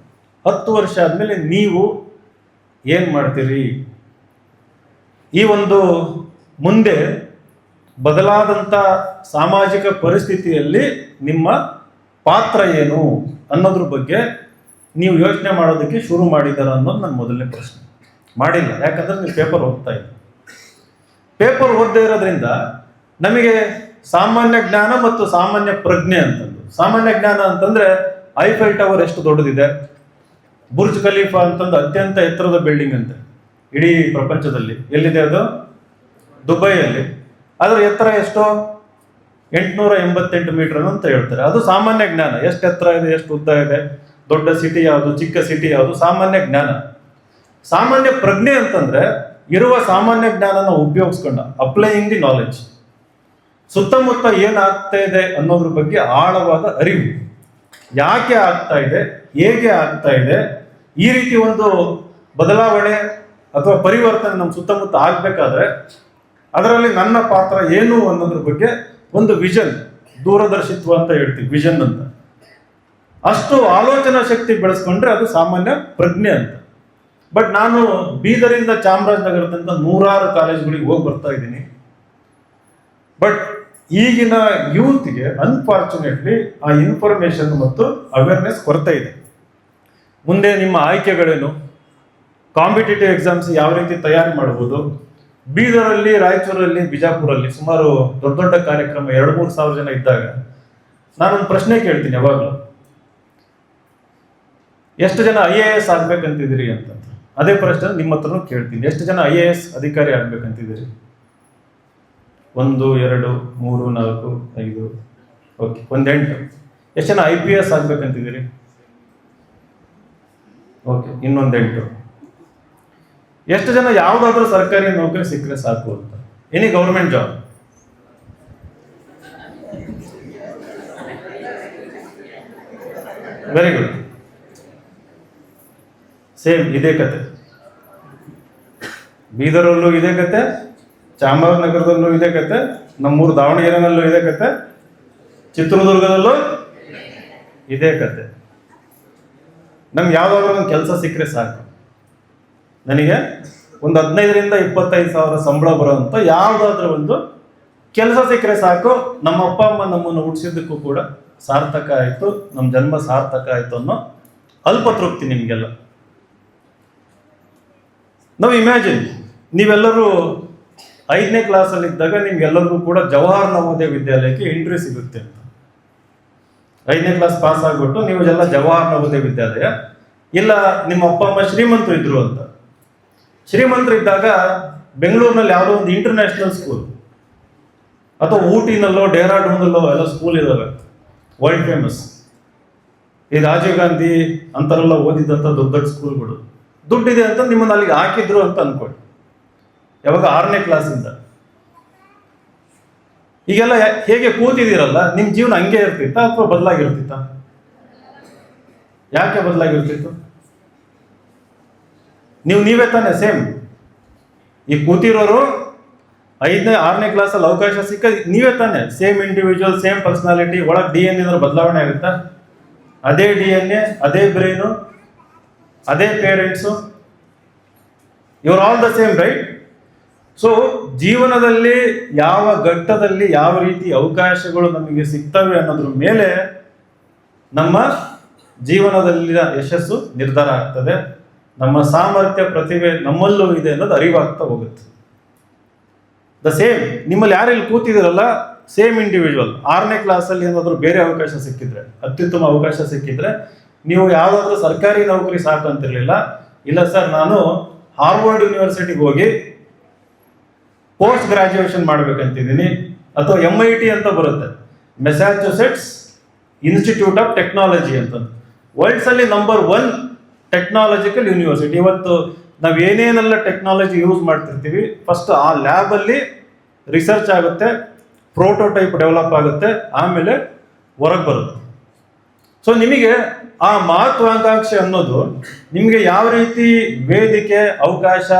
10 ವರ್ಷ ಆದಮೇಲೆ ನೀವು ಏನು ಮಾಡ್ತೀರಿ? ಈ ಒಂದು ಮುಂದೆ ಬದಲಾದಂಥ ಸಾಮಾಜಿಕ ಪರಿಸ್ಥಿತಿಯಲ್ಲಿ ನಿಮ್ಮ ಪಾತ್ರ ಏನು ಅನ್ನೋದ್ರ ಬಗ್ಗೆ ನೀವು ಯೋಚನೆ ಮಾಡೋದಕ್ಕೆ ಶುರು ಮಾಡಿದಾರ ಅನ್ನೋದು ನನ್ನ ಮೊದಲನೇ ಪ್ರಶ್ನೆ. ಮಾಡಿಲ್ಲ, ಯಾಕಂದ್ರೆ ನೀವು ಪೇಪರ್ ಓದ್ತಾ ಇಲ್ಲ. ಪೇಪರ್ ಓದದೇ ಇರೋದ್ರಿಂದ ನಮಗೆ ಸಾಮಾನ್ಯ ಜ್ಞಾನ ಮತ್ತು ಸಾಮಾನ್ಯ ಪ್ರಜ್ಞೆ ಅಂತಂದು. ಸಾಮಾನ್ಯ ಜ್ಞಾನ ಅಂತಂದ್ರೆ ಐಫೆಲ್ ಟವರ್ ಎಷ್ಟು ದೊಡ್ಡದಿದೆ, ಬುರ್ಜ್ ಖಲೀಫಾ ಅಂತಂದು ಅತ್ಯಂತ ಎತ್ತರದ ಬಿಲ್ಡಿಂಗ್ ಅಂತೆ ಇಡೀ ಪ್ರಪಂಚದಲ್ಲಿ. ಎಲ್ಲಿದೆ ಅದು? ದುಬೈಯಲ್ಲಿ. ಅದರ ಎತ್ತರ ಎಷ್ಟೋ 888 ಮೀಟರ್ ಅಂತ ಹೇಳ್ತಾರೆ. ಅದು ಸಾಮಾನ್ಯ ಜ್ಞಾನ. ಎಷ್ಟು ಎತ್ತರ ಇದೆ, ಎಷ್ಟು ಉದ್ದ ಇದೆ, ದೊಡ್ಡ ಸಿಟಿ ಯಾವುದು, ಚಿಕ್ಕ ಸಿಟಿ ಯಾವುದು, ಸಾಮಾನ್ಯ ಜ್ಞಾನ. ಸಾಮಾನ್ಯ ಪ್ರಜ್ಞೆ ಅಂತಂದ್ರೆ ಇರುವ ಸಾಮಾನ್ಯ ಜ್ಞಾನನ ಉಪಯೋಗಿಸ್ಕೊಂಡ, ಅಪ್ಲೈಯಿಂಗ್ ದಿ ನಾಲೆಡ್ಜ್, ಸುತ್ತಮುತ್ತ ಏನಾಗ್ತಾ ಇದೆ ಅನ್ನೋದ್ರ ಬಗ್ಗೆ ಆಳವಾದ ಅರಿವು. ಯಾಕೆ ಆಗ್ತಾ ಇದೆ, ಹೇಗೆ ಆಗ್ತಾ ಇದೆ, ಈ ರೀತಿ ಒಂದು ಬದಲಾವಣೆ ಅಥವಾ ಪರಿವರ್ತನೆ ನಮ್ಮ ಸುತ್ತಮುತ್ತ ಆಗ್ಬೇಕಾದ್ರೆ ಅದರಲ್ಲಿ ನನ್ನ ಪಾತ್ರ ಏನು ಅನ್ನೋದ್ರ ಬಗ್ಗೆ ಒಂದು ವಿಷನ್, ದೂರದರ್ಶಿತ್ವ ಅಂತ ಹೇಳ್ತೀವಿ, ವಿಷನ್ ಅಂತ. ಅಷ್ಟು ಆಲೋಚನಾ ಶಕ್ತಿ ಬೆಳೆಸ್ಕೊಂಡ್ರೆ ಅದು ಸಾಮಾನ್ಯ ಪ್ರಜ್ಞೆ ಅಂತ. ಬಟ್ ನಾನು ಬೀದರಿಂದ ಚಾಮರಾಜನಗರ ತನಕ 100 ಕಾಲೇಜ್ಗಳಿಗೆ ಹೋಗಿ ಬರ್ತಾ ಇದ್ದೀನಿ. ಬಟ್ ಈಗಿನ ಯೂತ್ಗೆ ಅನ್ಫಾರ್ಚುನೇಟ್ಲಿ ಆ ಇನ್ಫಾರ್ಮೇಶನ್ ಮತ್ತು ಅವೇರ್ನೆಸ್ ಕೊರತೆ ಇದೆ. ಮುಂದೆ ನಿಮ್ಮ ಆಯ್ಕೆಗಳೇನು, ಕಾಂಪಿಟೇಟಿವ್ ಎಕ್ಸಾಮ್ಸ್ ಯಾವ ರೀತಿ ತಯಾರಿ ಮಾಡ್ಬೋದು. ಬೀದರಲ್ಲಿ, ರಾಯಚೂರಲ್ಲಿ, ಬಿಜಾಪುರಲ್ಲಿ ಸುಮಾರು ದೊಡ್ಡ ದೊಡ್ಡ ಕಾರ್ಯಕ್ರಮ 2-3 ಸಾವಿರ ಜನ ಇದ್ದಾಗ ನಾನೊಂದು ಪ್ರಶ್ನೆ ಕೇಳ್ತೀನಿ ಯಾವಾಗಲೂ, ಎಷ್ಟು ಜನ IAS ಆಗ್ಬೇಕಂತಿದ್ದೀರಿ ಅಂತ. ಅದೇ ಪ್ರಶ್ನೆ ನಿಮ್ಮ ಹತ್ರನೂ ಕೇಳ್ತೀನಿ, ಎಷ್ಟು ಜನ IAS ಅಧಿಕಾರಿ ಆಗ್ಬೇಕಂತಿದ್ದೀರಿ? 1, 2, 3, 4, 5, ಓಕೆ, 8. ಎಷ್ಟು ಜನ IPS ಆಗ್ಬೇಕಂತಿದ್ದೀರಿ? ಓಕೆ, ಇನ್ನೊಂದು 8. ಎಷ್ಟು ಜನ ಯಾವುದಾದ್ರೂ ಸರ್ಕಾರಿ ನೌಕರಿ ಸಿಕ್ಕರೆ ಸಾಕು ಅಂತ? Any government job? Very good. Same ಇದೇ ಕತೆ. ಬೀದರಲ್ಲೂ ಇದೇ ಕತೆ, ಚಾಮರಾಜನಗರದಲ್ಲೂ ಇದೇ ಕತೆ, ನಮ್ಮೂರು ದಾವಣಗೆರೆನಲ್ಲೂ ಇದೇ ಕತೆ, ಚಿತ್ರದುರ್ಗದಲ್ಲೂ ಇದೇ ಕತೆ. ನಮ್ಗೆ ಯಾವುದಾದ್ರೂ ಒಂದು ಕೆಲಸ ಸಿಕ್ಕರೆ ಸಾಕು. ನನಗೆ ಒಂದು 15,000 to 25,000 ಸಂಬಳ ಬರೋಂಥ ಯಾವುದಾದ್ರೂ ಒಂದು ಕೆಲಸ ಸಿಕ್ಕರೆ ಸಾಕು, ನಮ್ಮ ಅಪ್ಪ ಅಮ್ಮ ನಮ್ಮನ್ನು ಹುಟ್ಟಿಸಿದ್ದಕ್ಕೂ ಕೂಡ ಸಾರ್ಥಕ ಆಯಿತು, ನಮ್ಮ ಜನ್ಮ ಸಾರ್ಥಕ ಆಯಿತು ಅನ್ನೋ ಅಲ್ಪ ತೃಪ್ತಿ ನಿಮಗೆಲ್ಲ. ನಾವು ಇಮ್ಯಾಜಿನ್, ನೀವೆಲ್ಲರೂ 5ನೇ ಕ್ಲಾಸಲ್ಲಿ ಇದ್ದಾಗ ನಿಮ್ಗೆಲ್ಲರಿಗೂ ಕೂಡ ಜವಾಹರ್ ನವೋದಯ ವಿದ್ಯಾಲಯಕ್ಕೆ ಎಂಟ್ರಿ ಸಿಗುತ್ತೆ ಅಂತ. 5ನೇ ಕ್ಲಾಸ್ ಪಾಸ್ ಆಗ್ಬಿಟ್ಟು ನೀವು ಎಲ್ಲ ಜವಾಹರ್ ನವೋದಯ ವಿದ್ಯಾಲಯ, ಇಲ್ಲ ನಿಮ್ಮ ಅಪ್ಪ ಅಮ್ಮ ಶ್ರೀಮಂತರು ಇದ್ರು ಅಂತ. ಶ್ರೀಮಂತರು ಇದ್ದಾಗ ಬೆಂಗಳೂರಿನಲ್ಲಿ ಯಾವುದೋ ಒಂದು ಇಂಟರ್ನ್ಯಾಷನಲ್ ಸ್ಕೂಲ್ ಅಥವಾ ಊಟಿನಲ್ಲೋ ಡೆಹ್ರಾಡೂನ್ನಲ್ಲೋ ಎಲ್ಲ ಸ್ಕೂಲ್ ಇದಾವೆ, ವರ್ಲ್ಡ್ ಫೇಮಸ್. ಈ ರಾಜೀವ್ ಗಾಂಧಿ ಅಂತಾರೆಲ್ಲ ಓದಿದಂಥ ದೊಡ್ಡ ದೊಡ್ಡ ಸ್ಕೂಲ್ಗಳು. ದುಡ್ಡಿದೆ ಅಂತ ನಿಮ್ಮನ್ನು ಅಲ್ಲಿಗೆ ಹಾಕಿದ್ರು ಅಂತ ಅನ್ಕೊಳ್ಳಿ. ಯಾವಾಗ 6ನೇ ಕ್ಲಾಸಿಂದ ಈಗೆಲ್ಲ ಹೇಗೆ ಕೂತಿದ್ದೀರಲ್ಲ, ನಿಮ್ಮ ಜೀವನ ಹಂಗೆ ಇರ್ತಿತ್ತ ಅಥವಾ ಬದಲಾಗಿರ್ತಿತ್ತ? ಯಾಕೆ ಬದಲಾಗಿರ್ತಿತ್ತು? ನೀವೇ ತಾನೇ ಸೇಮ್. ಈ ಕೂತಿರೋರು 5ನೇ 6ನೇ ಕ್ಲಾಸಲ್ಲಿ ಅವಕಾಶ ಸಿಕ್ಕ ನೀವೇ ತಾನೇ ಸೇಮ್ ಇಂಡಿವಿಜುವಲ್, ಸೇಮ್ ಪರ್ಸನಾಲಿಟಿ. ಒಳಗೆ DNA ಬದಲಾವಣೆ ಆಗುತ್ತಾ? ಅದೇ DNA, ಅದೇ ಬ್ರೈನು, ಅದೇ ಪೇರೆಂಟ್ಸು, ಇವ್ರು all the same, right? So ಜೀವನದಲ್ಲಿ ಯಾವ ಘಟ್ಟದಲ್ಲಿ ಯಾವ ರೀತಿ ಅವಕಾಶಗಳು ನಮಗೆ ಸಿಗ್ತವೆ ಅನ್ನೋದ್ರ ಮೇಲೆ ನಮ್ಮ ಜೀವನದಲ್ಲಿನ ಯಶಸ್ಸು ನಿರ್ಧಾರ ಆಗ್ತದೆ. ನಮ್ಮ ಸಾಮರ್ಥ್ಯ, ಪ್ರತಿಭೆ ನಮ್ಮಲ್ಲೂ ಇದೆ ಅನ್ನೋದು ಅರಿವಾಗ್ತಾ ಹೋಗುತ್ತೆ. ದ ಸೇಮ್, ನಿಮ್ಮಲ್ಲಿ ಯಾರೆಲ್ಲಿ ಕೂತಿದ್ದೀರಲ್ಲ, ಸೇಮ್ ಇಂಡಿವಿಜುವಲ್. 6ನೇ ಕ್ಲಾಸಲ್ಲಿ ಏನಾದರೂ ಬೇರೆ ಅವಕಾಶ ಸಿಕ್ಕಿದ್ರೆ, ಅತ್ಯುತ್ತಮ ಅವಕಾಶ ಸಿಕ್ಕಿದ್ರೆ, ನೀವು ಯಾವುದಾದ್ರೂ ಸರ್ಕಾರಿ ನೌಕರಿ ಸಾಕು ಅಂತಿರ್ಲಿಲ್ಲ. ಇಲ್ಲ ಸರ್, ನಾನು ಹಾರ್ವರ್ಡ್ ಯೂನಿವರ್ಸಿಟಿಗೆ ಹೋಗಿ ಪೋಸ್ಟ್ ಗ್ರಾಜ್ಯುಯೇಷನ್ ಮಾಡ್ಬೇಕಂತಿದ್ದೀನಿ, ಅಥವಾ MIT ಅಂತ ಬರುತ್ತೆ, ಮೆಸಾಚುಸೆಟ್ಸ್ ಇನ್ಸ್ಟಿಟ್ಯೂಟ್ ಆಫ್ ಟೆಕ್ನಾಲಜಿ ಅಂತ, ವರ್ಲ್ಡ್ಸ್ ಅಲ್ಲಿ ನಂಬರ್ 1 ಟೆಕ್ನಾಲಜಿಕಲ್ ಯೂನಿವರ್ಸಿಟಿ. ಇವತ್ತು ನಾವು ಏನೇನೆಲ್ಲ ಟೆಕ್ನಾಲಜಿ ಯೂಸ್ ಮಾಡ್ತಿರ್ತೀವಿ, ಫಸ್ಟ್ ಆ ಲ್ಯಾಬ್ ಅಲ್ಲಿ ರಿಸರ್ಚ್ ಆಗುತ್ತೆ, ಪ್ರೋಟೋಟೈಪ್ ಡೆವಲಪ್ ಆಗುತ್ತೆ, ಆಮೇಲೆ ಹೊರಗೆ ಬರುತ್ತೆ. ಸೊ ನಿಮಗೆ ಆ ಮಹತ್ವಾಕಾಂಕ್ಷೆ ಅನ್ನೋದು ನಿಮಗೆ ಯಾವ ರೀತಿ ವೇದಿಕೆ, ಅವಕಾಶ,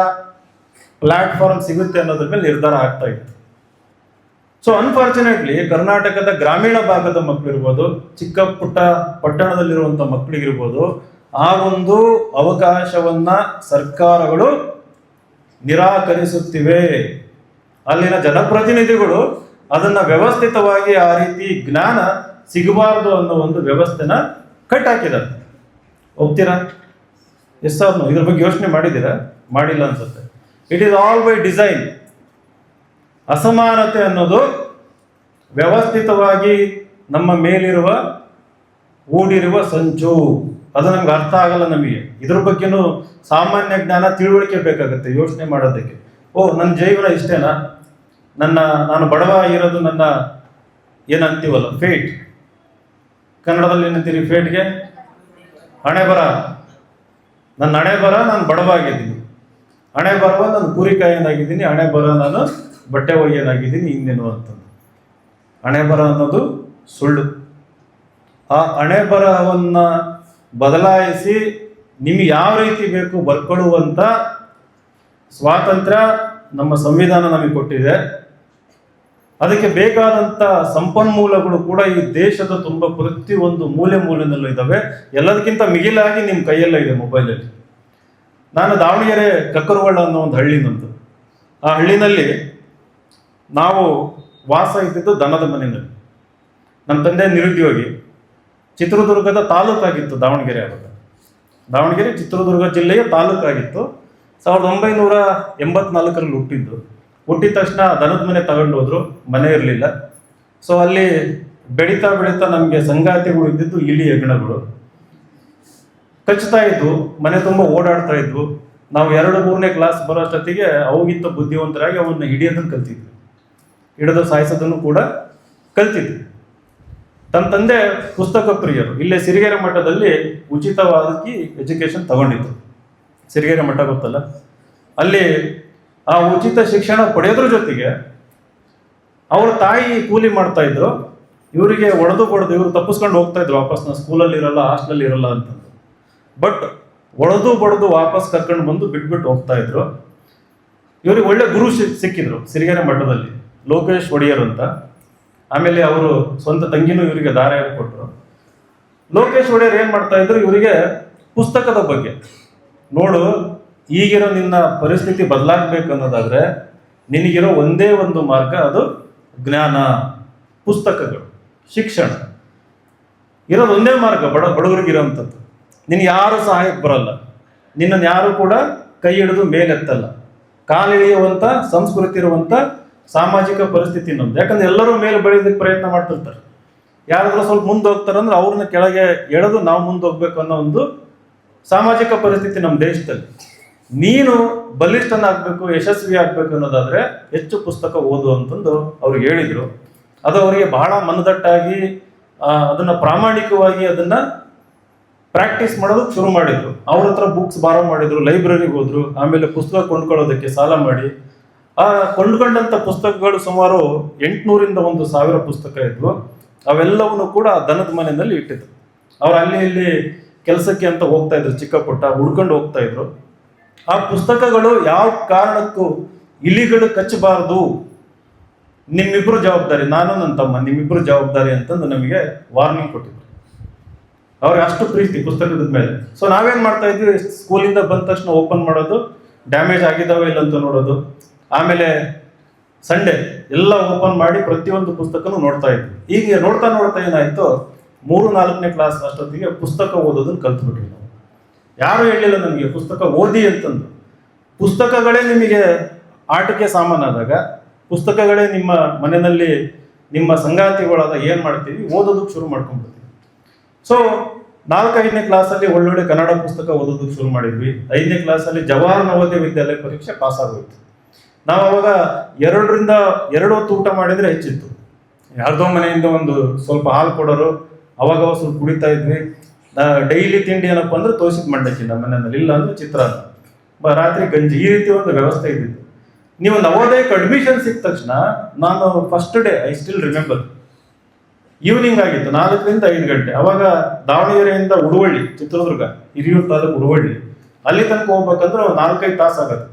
ಪ್ಲಾಟ್ಫಾರ್ಮ್ ಸಿಗುತ್ತೆ ಅನ್ನೋದ್ರ ಮೇಲೆ ನಿರ್ಧಾರ ಆಗ್ತಾ ಇತ್ತು. ಸೊ ಅನ್ಫಾರ್ಚುನೇಟ್ಲಿ ಕರ್ನಾಟಕದ ಗ್ರಾಮೀಣ ಭಾಗದ ಮಕ್ಕಳಿರ್ಬೋದು, ಚಿಕ್ಕ ಪುಟ್ಟ ಪಟ್ಟಣದಲ್ಲಿರುವಂಥ ಮಕ್ಕಳಿಗಿರ್ಬೋದು, ಆ ಒಂದು ಅವಕಾಶವನ್ನ ಸರ್ಕಾರಗಳು ನಿರಾಕರಿಸುತ್ತಿವೆ. ಅಲ್ಲಿನ ಜನಪ್ರತಿನಿಧಿಗಳು ಅದನ್ನ ವ್ಯವಸ್ಥಿತವಾಗಿ ಆ ರೀತಿ ಜ್ಞಾನ ಸಿಗಬಾರದು ಅನ್ನೋ ಒಂದು ವ್ಯವಸ್ಥೆನ ಕಟ್ ಹಾಕಿದ್ದಾರೆ. ಹೋಗ್ತೀರಾ? ಎಸ್ ಸರ್, ಇದ್ರ ಬಗ್ಗೆ ಯೋಚನೆ ಮಾಡಿದ್ದೀರಾ? ಮಾಡಿಲ್ಲ ಅನ್ಸುತ್ತೆ. It is all by design. ಅಸಮಾನತೆ ಅನ್ನೋದು ವ್ಯವಸ್ಥಿತವಾಗಿ ನಮ್ಮ ಮೇಲಿರುವ ಹೂಡಿರುವ ಸಂಚು. ಅದು ನಮ್ಗೆ ಅರ್ಥ ಆಗಲ್ಲ. ನಮಗೆ ಇದ್ರ ಬಗ್ಗೆನೂ ಸಾಮಾನ್ಯ ಜ್ಞಾನ, ತಿಳುವಳಿಕೆ ಬೇಕಾಗುತ್ತೆ ಯೋಚನೆ ಮಾಡೋದಕ್ಕೆ. ನನ್ನ ಜೀವನ ಇಷ್ಟೇನಾ, ನಾನು ಬಡವ ಇರೋದು ನನ್ನ ಏನಂತೀವಲ್ಲ ಫೇಟ್, ಕನ್ನಡದಲ್ಲಿ ಏನಂತೀರಿ ಫೇಟ್ಗೆ? ಹಣೆ ಬರ. ನನ್ನ ಹಣೆ ಬರ, ನಾನು ಬಡವ ಆಗಿದ್ದೀನಿ. ಹಣೆ ಬರವ ನಾನು ಕೂರಿಕಾಯನಾಗಿದ್ದೀನಿ, ಹಣೆ ಬರ ನಾನು ಬಟ್ಟೆ ಒಯ್ಯನಾಗಿದ್ದೀನಿ, ಇನ್ನೇನು ಅಂತಂದು. ಹಣೆ ಬರ ಅನ್ನೋದು ಸುಳ್ಳು. ಆ ಹಣೆ ಬರಹವನ್ನ ಬದಲಾಯಿಸಿ ನಿಮಗೆ ಯಾವ ರೀತಿ ಬೇಕು ಬರ್ಕೊಳ್ಳುವಂತ ಸ್ವಾತಂತ್ರ್ಯ ನಮ್ಮ ಸಂವಿಧಾನ ನಮಗೆ ಕೊಟ್ಟಿದೆ. ಅದಕ್ಕೆ ಬೇಕಾದಂತ ಸಂಪನ್ಮೂಲಗಳು ಕೂಡ ಈ ದೇಶದ ತುಂಬ ಪ್ರತಿಯೊಂದು ಮೂಲೆನಲ್ಲೂ ಇದ್ದಾವೆ. ಎಲ್ಲದಕ್ಕಿಂತ ಮಿಗಿಲಾಗಿ ನಿಮ್ಮ ಕೈಯೆಲ್ಲ ಇದೆ ಮೊಬೈಲಲ್ಲಿ. ನಾನು ದಾವಣಗೆರೆ ಕಕ್ಕರಗೊಳ್ಳ ಅನ್ನೋ ಒಂದು ಹಳ್ಳಿನಂತು. ಆ ಹಳ್ಳಿನಲ್ಲಿ ನಾವು ವಾಸ ಇದ್ದಿದ್ದು ದನದ ಮನೆಯಲ್ಲಿ. ನಮ್ಮ ತಂದೆ ನಿರುದ್ಯೋಗಿ. ಚಿತ್ರದುರ್ಗದ ತಾಲೂಕಾಗಿತ್ತು ದಾವಣಗೆರೆ. ಆವಾಗ ದಾವಣಗೆರೆ ಚಿತ್ರದುರ್ಗ ಜಿಲ್ಲೆಯ ತಾಲೂಕಾಗಿತ್ತು. 1984ರಲ್ಲಿ ಹುಟ್ಟಿದ್ದು. ಹುಟ್ಟಿದ ತಕ್ಷಣ ದನದ ಮನೆ ತಗೊಂಡು ಹೋದ್ರು, ಮನೆ ಇರಲಿಲ್ಲ. ಸೊ ಅಲ್ಲಿ ಬೆಳೀತಾ ನಮಗೆ ಸಂಗಾತಿಗಳು ಇದ್ದಿದ್ದು ಇಲಿ ಹೆಗ್ಣಗಳು ಕಚ್ತಾ ಇದ್ವು, ಮನೆ ತುಂಬ ಓಡಾಡ್ತಾ ಇದ್ವು. ನಾವು 2-3ನೇ ಕ್ಲಾಸ್ ಬರೋಷ್ಟೊತ್ತಿಗೆ ಅವಾಗಿಂತ ಬುದ್ಧಿವಂತರಾಗಿ ಅವನ್ನ ಹಿಡಿಯೋದನ್ನು ಕಲ್ತಿದ್ವಿ, ಹಿಡಿದು ಸಾಯಿಸೋದನ್ನು ಕೂಡ ಕಲ್ತಿದ್ವಿ. ತನ್ನ ತಂದೆ ಪುಸ್ತಕ ಪ್ರಿಯರು. ಇಲ್ಲೇ ಸಿರಿಗೆರೆ ಮಠದಲ್ಲಿ ಉಚಿತವಾಗಿ ಎಜುಕೇಶನ್ ತಗೊಂಡಿದ್ರು. ಸಿರಿಗೆರೆ ಮಠ ಗೊತ್ತಲ್ಲ, ಅಲ್ಲಿ ಆ ಉಚಿತ ಶಿಕ್ಷಣ ಪಡೆಯೋದ್ರ ಜೊತೆಗೆ ಅವ್ರ ತಾಯಿ ಕೂಲಿ ಮಾಡ್ತಾ ಇದ್ರು. ಇವರಿಗೆ ಒಡೆದು ಇವರು ತಪ್ಪಿಸ್ಕೊಂಡು ಹೋಗ್ತಾ ಇದ್ರು ವಾಪಸ್. ನಾನು ಸ್ಕೂಲಲ್ಲಿ ಇರಲ್ಲ, ಹಾಸ್ಟೆಲಲ್ಲಿ ಇರಲ್ಲ ಅಂತಂದು. ಬಟ್ ಒಡೆದು ವಾಪಸ್ ಕರ್ಕೊಂಡು ಬಂದು ಬಿಟ್ಬಿಟ್ಟು ಹೋಗ್ತಾ ಇದ್ರು. ಇವ್ರಿಗೆ ಒಳ್ಳೆ ಗುರು ಸಿಕ್ಕಿದ್ರು ಸಿರಿಗೆರೆ ಮಠದಲ್ಲಿ, ಲೋಕೇಶ್ ಒಡೆಯರ್ ಅಂತ. ಆಮೇಲೆ ಅವರು ಸ್ವಂತ ತಂಗಿನೂ ಇವರಿಗೆ ದಾರ ಕೊಟ್ಟರು. ಲೋಕೇಶ್ ಒಡೆಯರ್ ಏನ್ ಮಾಡ್ತಾ ಇದ್ರು, ಇವರಿಗೆ ಪುಸ್ತಕದ ಬಗ್ಗೆ, ನೋಡು ಈಗಿರೋ ನಿನ್ನ ಪರಿಸ್ಥಿತಿ ಬದಲಾಗಬೇಕು ಅನ್ನೋದಾದ್ರೆ ನಿನಗಿರೋ ಒಂದೇ ಒಂದು ಮಾರ್ಗ, ಅದು ಜ್ಞಾನ, ಪುಸ್ತಕಗಳು, ಶಿಕ್ಷಣ ಇರೋದು ಒಂದೇ ಮಾರ್ಗ ಬಡವರಿಗಿರೋಂಥದ್ದು. ನಿನ್ಗೆ ಯಾರು ಸಹಾಯಕ್ಕೆ ಬರಲ್ಲ, ನಿನ್ನನ್ನು ಯಾರು ಕೂಡ ಕೈ ಹಿಡಿದು ಮೇಲೆತ್ತಲ್ಲ. ಕಾಲಿಳಿಯುವಂಥ ಸಂಸ್ಕೃತಿ ಇರುವಂಥ ಸಾಮಾಜಿಕ ಪರಿಸ್ಥಿತಿ ನಮ್ದು. ಯಾಕಂದ್ರೆ ಎಲ್ಲರೂ ಮೇಲೆ ಬೆಳೆಯೋದಕ್ಕೆ ಪ್ರಯತ್ನ ಮಾಡ್ತಿರ್ತಾರೆ. ಯಾರಾದ್ರೂ ಸ್ವಲ್ಪ ಮುಂದೆ ಹೋಗ್ತಾರಂದ್ರೆ ಅವ್ರನ್ನ ಕೆಳಗೆ ಎಳೆದು ನಾವು ಮುಂದೆ ಹೋಗ್ಬೇಕು ಅನ್ನೋ ಒಂದು ಸಾಮಾಜಿಕ ಪರಿಸ್ಥಿತಿ ನಮ್ಮ ದೇಶದಲ್ಲಿ. ನೀನು ಬಲಿಷ್ಠನಾಗಬೇಕು, ಯಶಸ್ವಿ ಆಗ್ಬೇಕು ಅನ್ನೋದಾದ್ರೆ ಹೆಚ್ಚು ಪುಸ್ತಕ ಓದು ಅಂತಂದು ಅವ್ರಿಗೆ ಹೇಳಿದ್ರು. ಅದು ಅವರಿಗೆ ಬಹಳ ಮನದಟ್ಟಾಗಿ ಅದನ್ನ ಪ್ರಾಮಾಣಿಕವಾಗಿ ಅದನ್ನ ಪ್ರಾಕ್ಟೀಸ್ ಮಾಡೋದಕ್ಕೆ ಶುರು ಮಾಡಿದ್ರು. ಅವ್ರ ಹತ್ರ ಬುಕ್ಸ್ ಬಾರೋ ಮಾಡಿದ್ರು, ಲೈಬ್ರರಿಗೆ ಹೋದ್ರು. ಆಮೇಲೆ ಪುಸ್ತಕ ಕೊಂಡ್ಕೊಳ್ಳೋದಕ್ಕೆ ಸಾಲ ಮಾಡಿ ಆ ಕೊಂಡ್ಕೊಂಡಂತ ಪುಸ್ತಕಗಳು ಸುಮಾರು 800ರಿಂದ 1000 ಪುಸ್ತಕ ಇದ್ವು. ಅವೆಲ್ಲವನ್ನು ಕೂಡ ದನದ ಮನೆಯಲ್ಲಿ ಇಟ್ಟಿದ್ರು. ಅವ್ರು ಅಲ್ಲಿ ಇಲ್ಲಿ ಕೆಲಸಕ್ಕೆ ಅಂತ ಹೋಗ್ತಾ ಇದ್ರು, ಚಿಕ್ಕ ಪುಟ್ಟ ಹುಡ್ಕೊಂಡು ಹೋಗ್ತಾ ಇದ್ರು. ಆ ಪುಸ್ತಕಗಳು ಯಾವ ಕಾರಣಕ್ಕೂ ಇಲಿಗಳು ಕಚ್ಚಬಾರದು, ನಿಮ್ಮಿಬ್ರು ಜವಾಬ್ದಾರಿ, ನಾನು ನನ್ನ ತಮ್ಮ ನಿಮ್ಮಿಬ್ರು ಜವಾಬ್ದಾರಿ ಅಂತಂದು ನಮಗೆ ವಾರ್ನಿಂಗ್ ಕೊಟ್ಟಿದ್ರು. ಅವ್ರಿಗೆ ಅಷ್ಟು ಪ್ರೀತಿ ಪುಸ್ತಕದ ಮೇಲೆ. ಸೊ ನಾವೇನ್ ಮಾಡ್ತಾ ಇದ್ವಿ, ಸ್ಕೂಲಿಂದ ಬಂದ ತಕ್ಷಣ ಓಪನ್ ಮಾಡೋದು, ಡ್ಯಾಮೇಜ್ ಆಗಿದ್ದಾವೆ ಇಲ್ಲ ಅಂತ ನೋಡೋದು. ಆಮೇಲೆ ಸಂಡೇ ಎಲ್ಲ ಓಪನ್ ಮಾಡಿ ಪ್ರತಿಯೊಂದು ಪುಸ್ತಕನೂ ನೋಡ್ತಾ ಇದ್ವಿ. ಈಗ ನೋಡ್ತಾ ಏನಾಯ್ತು, 3-4ನೇ ಕ್ಲಾಸ್ ಅಷ್ಟೊತ್ತಿಗೆ ಪುಸ್ತಕ ಓದೋದನ್ನ ಕಲ್ತ್ಬಿಟ್ವಿ ನಾವು. ಯಾರು ಹೇಳಿಲ್ಲ ನಮಗೆ ಪುಸ್ತಕ ಓದಿ ಅಂತಂದು. ಪುಸ್ತಕಗಳೇ ನಿಮಗೆ ಆಟಕ್ಕೆ ಸಾಮಾನಾದಾಗ, ಪುಸ್ತಕಗಳೇ ನಿಮ್ಮ ಮನೆಯಲ್ಲಿ ನಿಮ್ಮ ಸಂಗಾತಿಗಳಾದ ಏನ್ ಮಾಡ್ತೀವಿ, ಓದೋದಕ್ಕೆ ಶುರು ಮಾಡ್ಕೊಂಡ್ಬಿಡ್ತೀವಿ. ಸೊ 4-5ನೇ ಕ್ಲಾಸಲ್ಲಿ ಒಳ್ಳೊಳ್ಳೆ ಕನ್ನಡ ಪುಸ್ತಕ ಓದೋದಕ್ಕೆ ಶುರು ಮಾಡಿದ್ವಿ. 5ನೇ ಕ್ಲಾಸಲ್ಲಿ ಜವಾಹರ್ ನವೋದಯ ವಿದ್ಯಾಲಯ ಪರೀಕ್ಷೆ ಪಾಸ್ ಆಗೋಯ್ತು. ನಾವು ಅವಾಗ 2 ಹೊತ್ತು ಊಟ ಮಾಡಿದ್ರೆ ಹೆಚ್ಚಿತ್ತು. ಯಾರ್ದೋ ಮನೆಯಿಂದ ಒಂದು ಸ್ವಲ್ಪ ಹಾಲು ಕೊಡೋರು, ಅವಾಗ ಸ್ವಲ್ಪ ಕುಡಿತಾ ಇದ್ವಿ. ಡೈಲಿ ತಿಂಡಿ ಏನಪ್ಪ ಅಂದ್ರೆ ತೋಸಿದ ಮಂಡಕ್ಕಿ ನಮ್ಮ ಮನೆಯಲ್ಲಿ, ಇಲ್ಲ ಅಂದ್ರೆ ಚಿತ್ರಾನ್ನ, ರಾತ್ರಿ ಗಂಜಿ, ಈ ರೀತಿ ಒಂದು ವ್ಯವಸ್ಥೆ ಇದ್ದಿತ್ತು. ನೀವು ನವೋದಯಕ್ಕೆ ಅಡ್ಮಿಷನ್ ಸಿಕ್ಕ ತಕ್ಷಣ ನಾನು first day I still remember, evening ಆಗಿತ್ತು, 4 ರಿಂದ 5 ಗಂಟೆ. ಅವಾಗ ದಾವಣಗೆರೆಯಿಂದ ಉಡುವಳ್ಳಿ, ಚಿತ್ರದುರ್ಗ ಹಿರಿಯೂರು ತಾಲೂಕು ಉಡುವಳ್ಳಿ, ಅಲ್ಲಿ ತನಕ ಹೋಗ್ಬೇಕಂದ್ರೆ 4-5 ತಾಸು ಆಗುತ್ತೆ.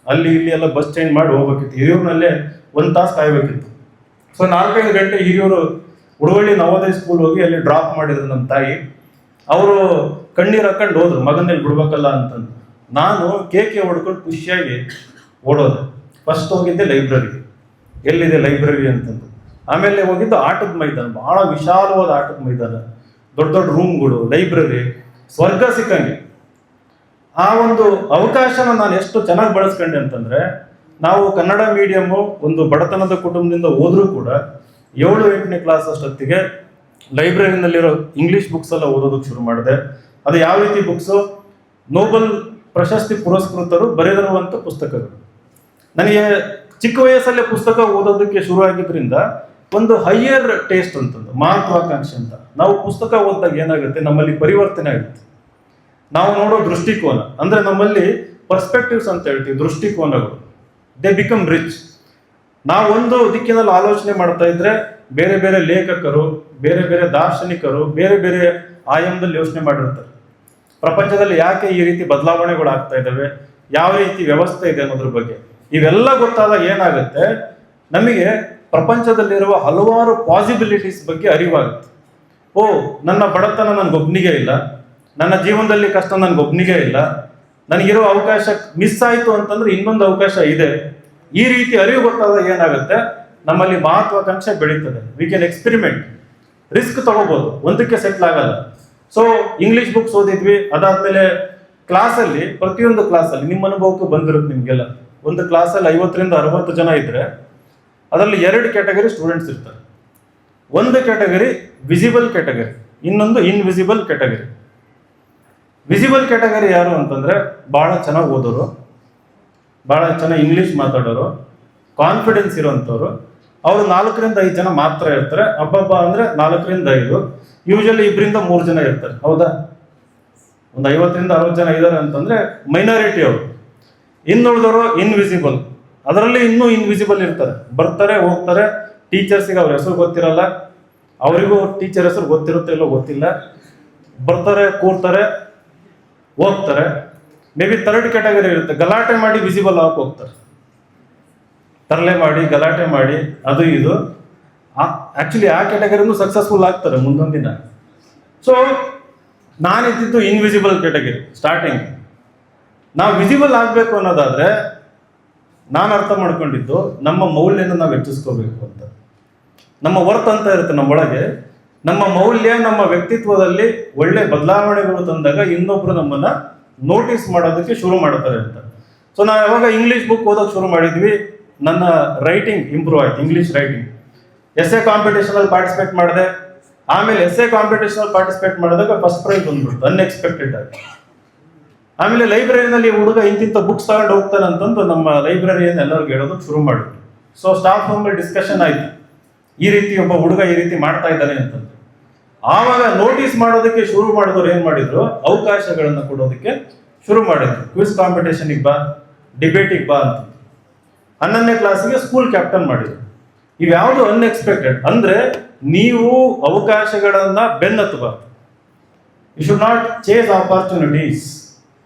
ಅಲ್ಲಿ ಇಲ್ಲಿ ಎಲ್ಲ ಬಸ್ ಚೇಂಜ್ ಮಾಡಿ ಹೋಗ್ಬೇಕಿತ್ತು. ಹಿರಿಯೂರಿನಲ್ಲೇ 1 ತಾಸು ಕಾಯ್ಬೇಕಿತ್ತು. ಸೊ 4-5 ಗಂಟೆ ಹಿರಿಯೂರು ಉಡುವಳ್ಳಿ ನವೋದಯ ಸ್ಕೂಲ್ ಹೋಗಿ ಅಲ್ಲಿ ಡ್ರಾಪ್ ಮಾಡಿದ್ರು ನಮ್ಮ ತಾಯಿ. ಅವರು ಕಣ್ಣೀರು ಹಾಕೊಂಡು ಹೋದ್ರು, ಮಗನಲ್ಲಿ ಬಿಡ್ಬೇಕಲ್ಲ ಅಂತಂದು. ನಾನು ಕೇಕೆ ಹೊಡ್ಕೊಂಡು ಖುಷಿಯಾಗಿ ಓಡೋದೆ. ಫಸ್ಟ್ ಹೋಗಿದ್ದೆ ಲೈಬ್ರರಿಗೆ, ಎಲ್ಲಿದೆ ಲೈಬ್ರರಿ ಅಂತಂದು. ಆಮೇಲೆ ಹೋಗಿದ್ದು ಆಟದ ಮೈದಾನ, ಬಹಳ ವಿಶಾಲವಾದ ಆಟದ ಮೈದಾನ, ದೊಡ್ಡ ದೊಡ್ಡ ರೂಮ್ಗಳು, ಲೈಬ್ರರಿ, ಸ್ವರ್ಗ ಸಿಕ್ಕಂಗೆ. ಆ ಒಂದು ಅವಕಾಶನ ನಾನು ಎಷ್ಟು ಚೆನ್ನಾಗಿ ಬಳಸ್ಕೊಂಡೆ ಅಂತಂದ್ರೆ, ನಾವು ಕನ್ನಡ ಮೀಡಿಯಮ್ಮು ಒಂದು ಬಡತನದ ಕುಟುಂಬದಿಂದ ಹೋದ್ರೂ ಕೂಡ 7-8ನೇ ಕ್ಲಾಸ್ ಅಷ್ಟೊತ್ತಿಗೆ ಲೈಬ್ರರಿನಲ್ಲಿರೋ ಇಂಗ್ಲಿಷ್ ಬುಕ್ಸ್ ಎಲ್ಲ ಓದೋದಕ್ಕೆ ಶುರು ಮಾಡಿದೆ. ಅದು ಯಾವ ರೀತಿ ಬುಕ್ಸು? ನೋಬೆಲ್ ಪ್ರಶಸ್ತಿ ಪುರಸ್ಕೃತರು ಬರೆದಿರುವಂಥ ಪುಸ್ತಕಗಳು. ನನಗೆ ಚಿಕ್ಕ ವಯಸ್ಸಲ್ಲೇ ಪುಸ್ತಕ ಓದೋದಕ್ಕೆ ಶುರು ಆಗಿದ್ರಿಂದ ಒಂದು ಹೈಯರ್ ಟೇಸ್ಟ್ ಅಂತಂದು, ಮಹತ್ವಾಕಾಂಕ್ಷೆ ಅಂತ. ನಾವು ಪುಸ್ತಕ ಓದಿದಾಗ ಏನಾಗುತ್ತೆ, ನಮ್ಮಲ್ಲಿ ಪರಿವರ್ತನೆ ಆಗುತ್ತೆ. ನಾವು ನೋಡೋ ದೃಷ್ಟಿಕೋನ ಅಂದ್ರೆ ನಮ್ಮಲ್ಲಿ ಪರ್ಸ್ಪೆಕ್ಟಿವ್ಸ್ ಅಂತ ಹೇಳ್ತೀವಿ, ದೃಷ್ಟಿಕೋನಗಳು, ದೇ ಬಿಕಮ್ ರಿಚ್. ನಾವು ಒಂದು ದಿಕ್ಕಿನಲ್ಲಿ ಆಲೋಚನೆ ಮಾಡ್ತಾ ಇದ್ರೆ ಬೇರೆ ಬೇರೆ ಲೇಖಕರು, ಬೇರೆ ಬೇರೆ ದಾರ್ಶನಿಕರು ಬೇರೆ ಬೇರೆ ಆಯಾಮದಲ್ಲಿ ಯೋಚನೆ ಮಾಡಿರ್ತಾರೆ. ಪ್ರಪಂಚದಲ್ಲಿ ಯಾಕೆ ಈ ರೀತಿ ಬದಲಾವಣೆಗಳು ಆಗ್ತಾ ಇದ್ದಾವೆ, ಯಾವ ರೀತಿ ವ್ಯವಸ್ಥೆ ಇದೆ ಅನ್ನೋದ್ರ ಬಗ್ಗೆ ಇವೆಲ್ಲ ಗೊತ್ತಾದಾಗ ಏನಾಗುತ್ತೆ, ನಮಗೆ ಪ್ರಪಂಚದಲ್ಲಿರುವ ಹಲವಾರು ಪಾಸಿಬಿಲಿಟೀಸ್ ಬಗ್ಗೆ ಅರಿವಾಗುತ್ತೆ. ಓ, ನನ್ನ ಬಡತನ ನನ್ಗೊಬ್ನಿಗೆ ಇಲ್ಲ, ನನ್ನ ಜೀವನದಲ್ಲಿ ಕಷ್ಟ ನನ್ಗೊಬ್ನಿಗೆ ಇಲ್ಲ, ನನಗಿರೋ ಅವಕಾಶ ಮಿಸ್ ಆಯ್ತು ಅಂತಂದ್ರೆ ಇನ್ನೊಂದು ಅವಕಾಶ ಇದೆ. ಈ ರೀತಿ ಅರಿವು ಗೊತ್ತಾದಾಗ ಏನಾಗುತ್ತೆ, ನಮ್ಮಲ್ಲಿ ಮಹತ್ವಾಕಾಂಕ್ಷೆ ಬೆಳೀತದೆ. ವಿ ಕ್ಯಾನ್ ಎಕ್ಸ್ಪೆರಿಮೆಂಟ್, ರಿಸ್ಕ್ ತಗೋಬಹುದು, ಒಂದಕ್ಕೆ ಸೆಟ್ಲ್ ಆಗಲ್ಲ. ಸೊ ಇಂಗ್ಲಿಷ್ ಬುಕ್ಸ್ ಓದಿದ್ವಿ. ಅದಾದ್ಮೇಲೆ ಕ್ಲಾಸಲ್ಲಿ, ಪ್ರತಿಯೊಂದು ಕ್ಲಾಸಲ್ಲಿ ನಿಮ್ಮ ಅನುಭವಕ್ಕೂ ಬಂದಿರುತ್ತೆ ನಿಮ್ಗೆಲ್ಲ, ಒಂದು ಕ್ಲಾಸಲ್ಲಿ 50 ರಿಂದ 60 ಜನ ಇದ್ರೆ ಅದರಲ್ಲಿ 2 ಕ್ಯಾಟಗರಿ ಸ್ಟೂಡೆಂಟ್ಸ್ ಇರ್ತಾರೆ. ಒಂದು ಕ್ಯಾಟಗರಿ ವಿಸಿಬಲ್ ಕ್ಯಾಟಗರಿ, ಇನ್ನೊಂದು ಇನ್ವಿಸಿಬಲ್ ಕ್ಯಾಟಗರಿ. ವಿಸಿಬಲ್ ಕ್ಯಾಟಗರಿ ಯಾರು ಅಂತಂದ್ರೆ ಬಹಳ ಚೆನ್ನಾಗಿ ಓದೋರು, ಬಹಳ ಚೆನ್ನಾಗಿ ಇಂಗ್ಲಿಷ್ ಮಾತಾಡೋರು, ಕಾನ್ಫಿಡೆನ್ಸ್ ಇರೋಂಥವ್ರು. ಅವರು 4 ರಿಂದ 5 ಜನ ಮಾತ್ರ ಇರ್ತಾರೆ. ಹಬ್ಬ ಅಂದ್ರೆ 4 ರಿಂದ 5, ಯೂಶಲಿ 2 ರಿಂದ 3 ಜನ ಇರ್ತಾರೆ. ಹೌದಾ? ಒಂದು 50 ರಿಂದ 60 ಜನ ಇದ್ದಾರೆ ಅಂತಂದ್ರೆ ಮೈನಾರಿಟಿ ಅವರು. ಇನ್ನುಳಿದವರು ಇನ್ವಿಸಿಬಲ್, ಅದರಲ್ಲಿ ಇನ್ನೂ ಇನ್ವಿಸಿಬಲ್ ಇರ್ತಾರೆ, ಬರ್ತಾರೆ ಹೋಗ್ತಾರೆ. ಟೀಚರ್ಸಿಗೆ ಅವ್ರ ಹೆಸರು ಗೊತ್ತಿರಲ್ಲ, ಅವರಿಗೂ ಟೀಚರ್ ಹೆಸರು ಗೊತ್ತಿರುತ್ತೆ ಇಲ್ಲೋ ಗೊತ್ತಿಲ್ಲ. ಬರ್ತಾರೆ, ಕೂರ್ತಾರೆ, ಹೋಗ್ತಾರೆ. ಮೇ ಬಿ 3rd ಕ್ಯಾಟಗರಿ ಇರುತ್ತೆ, ಗಲಾಟೆ ಮಾಡಿ ವಿಸಿಬಲ್ ಆಗಿ ಹೋಗ್ತಾರೆ, ತರಲೆ ಮಾಡಿ ಗಲಾಟೆ ಮಾಡಿ ಅದು ಇದು. ಆಕ್ಚುಲಿ ಆ ಕ್ಯಾಟಗರಿನೂ ಸಕ್ಸಸ್ಫುಲ್ ಆಗ್ತಾರೆ ಮುಂದೊಂದು ದಿನ. ಸೊ ನಾನಿದ್ದು ಇನ್ವಿಸಿಬಲ್ ಕ್ಯಾಟಗರಿ ಸ್ಟಾರ್ಟಿಂಗ್. ನಾವು ವಿಸಿಬಲ್ ಆಗಬೇಕು ಅನ್ನೋದಾದ್ರೆ ನಾನು ಅರ್ಥ ಮಾಡ್ಕೊಂಡಿದ್ದು, ನಮ್ಮ ಮೌಲ್ಯನ ನಾವು ಹೆಚ್ಚಿಸ್ಕೋಬೇಕು ಅಂತ. ನಮ್ಮ ವರ್ತ್ ಅಂತ ಇರುತ್ತೆ ನಮ್ಮೊಳಗೆ, ನಮ್ಮ ಮೌಲ್ಯ ನಮ್ಮ ವ್ಯಕ್ತಿತ್ವದಲ್ಲಿ ಒಳ್ಳೆ ಬದಲಾವಣೆಗಳು ತಂದಾಗ ಇನ್ನೊಬ್ರು ನಮ್ಮನ್ನ ನೋಟಿಸ್ ಮಾಡೋದಕ್ಕೆ ಶುರು ಮಾಡ್ತಾರೆ ಅಂತ. ಸೊ ನಾವು ಯಾವಾಗ ಇಂಗ್ಲಿಷ್ ಬುಕ್ ಓದೋಕೆ ಶುರು ಮಾಡಿದ್ವಿ, ನನ್ನ ರೈಟಿಂಗ್ ಇಂಪ್ರೂವ್ ಆಯ್ತು. ಇಂಗ್ಲಿಷ್ ರೈಟಿಂಗ್ ಎಸ್ಎ ಕಾಂಪಿಟೇಷನ್ ಅಲ್ಲಿ ಪಾರ್ಟಿಸಿಪೇಟ್ ಮಾಡಿದೆ. ಆಮೇಲೆ ಎಸ್ಎ ಕಾಂಪಿಟೇಷನ್ ಅಲ್ಲಿ ಪಾರ್ಟಿಸಿಪೇಟ್ ಮಾಡಿದಾಗ ಫಸ್ಟ್ ಪ್ರೈಸ್ ಬಂದ್ಬಿಡ್ತು ಅನ್ಎಕ್ಸ್ಪೆಕ್ಟೆಡ್ ಆಗಿ. ಆಮೇಲೆ ಲೈಬ್ರರಿನಲ್ಲಿ ಹುಡುಗ ಇಂತಿಂತ ಬುಕ್ಸ್ ತಗೊಂಡು ಹೋಗ್ತಾನೆ ಅಂತಂದು ನಮ್ಮ ಲೈಬ್ರರಿಯನ್ನು ಎಲ್ಲರಿಗೂ ಹೇಳೋದಕ್ಕೆ ಶುರು ಮಾಡಿದ್ರು. ಸೊ ಸ್ಟಾಫ್ ರೂಮ್ ಡಿಸ್ಕಷನ್ ಆಯ್ತು, ಈ ರೀತಿ ಒಬ್ಬ ಹುಡುಗ ಈ ರೀತಿ ಮಾಡ್ತಾ ಇದ್ದಾನೆ ಅಂತಂದು. ಆವಾಗ ನೋಟಿಸ್ ಮಾಡೋದಕ್ಕೆ ಶುರು ಮಾಡಿದವರು ಏನ್ ಮಾಡಿದ್ರು, ಅವಕಾಶಗಳನ್ನ ಕೊಡೋದಕ್ಕೆ ಶುರು ಮಾಡಿದ್ರು. ಕ್ವಿಜ್ ಕಾಂಪಿಟೇಷನ್ಗೆ ಬಾ, ಡಿಬೇಟಿಗೆ ಬಾ ಅಂತ. 11ನೇ ಕ್ಲಾಸಿಗೆ ಸ್ಕೂಲ್ ಕ್ಯಾಪ್ಟನ್ ಮಾಡಿದ್ರು. ಇವ್ಯಾವುದು ಅನ್ಎಕ್ಸ್ಪೆಕ್ಟೆಡ್. ಅಂದ್ರೆ ನೀವು ಅವಕಾಶಗಳನ್ನ ಬೆನ್ನತ್ತಬಾರ್ದು. You should not chase opportunities.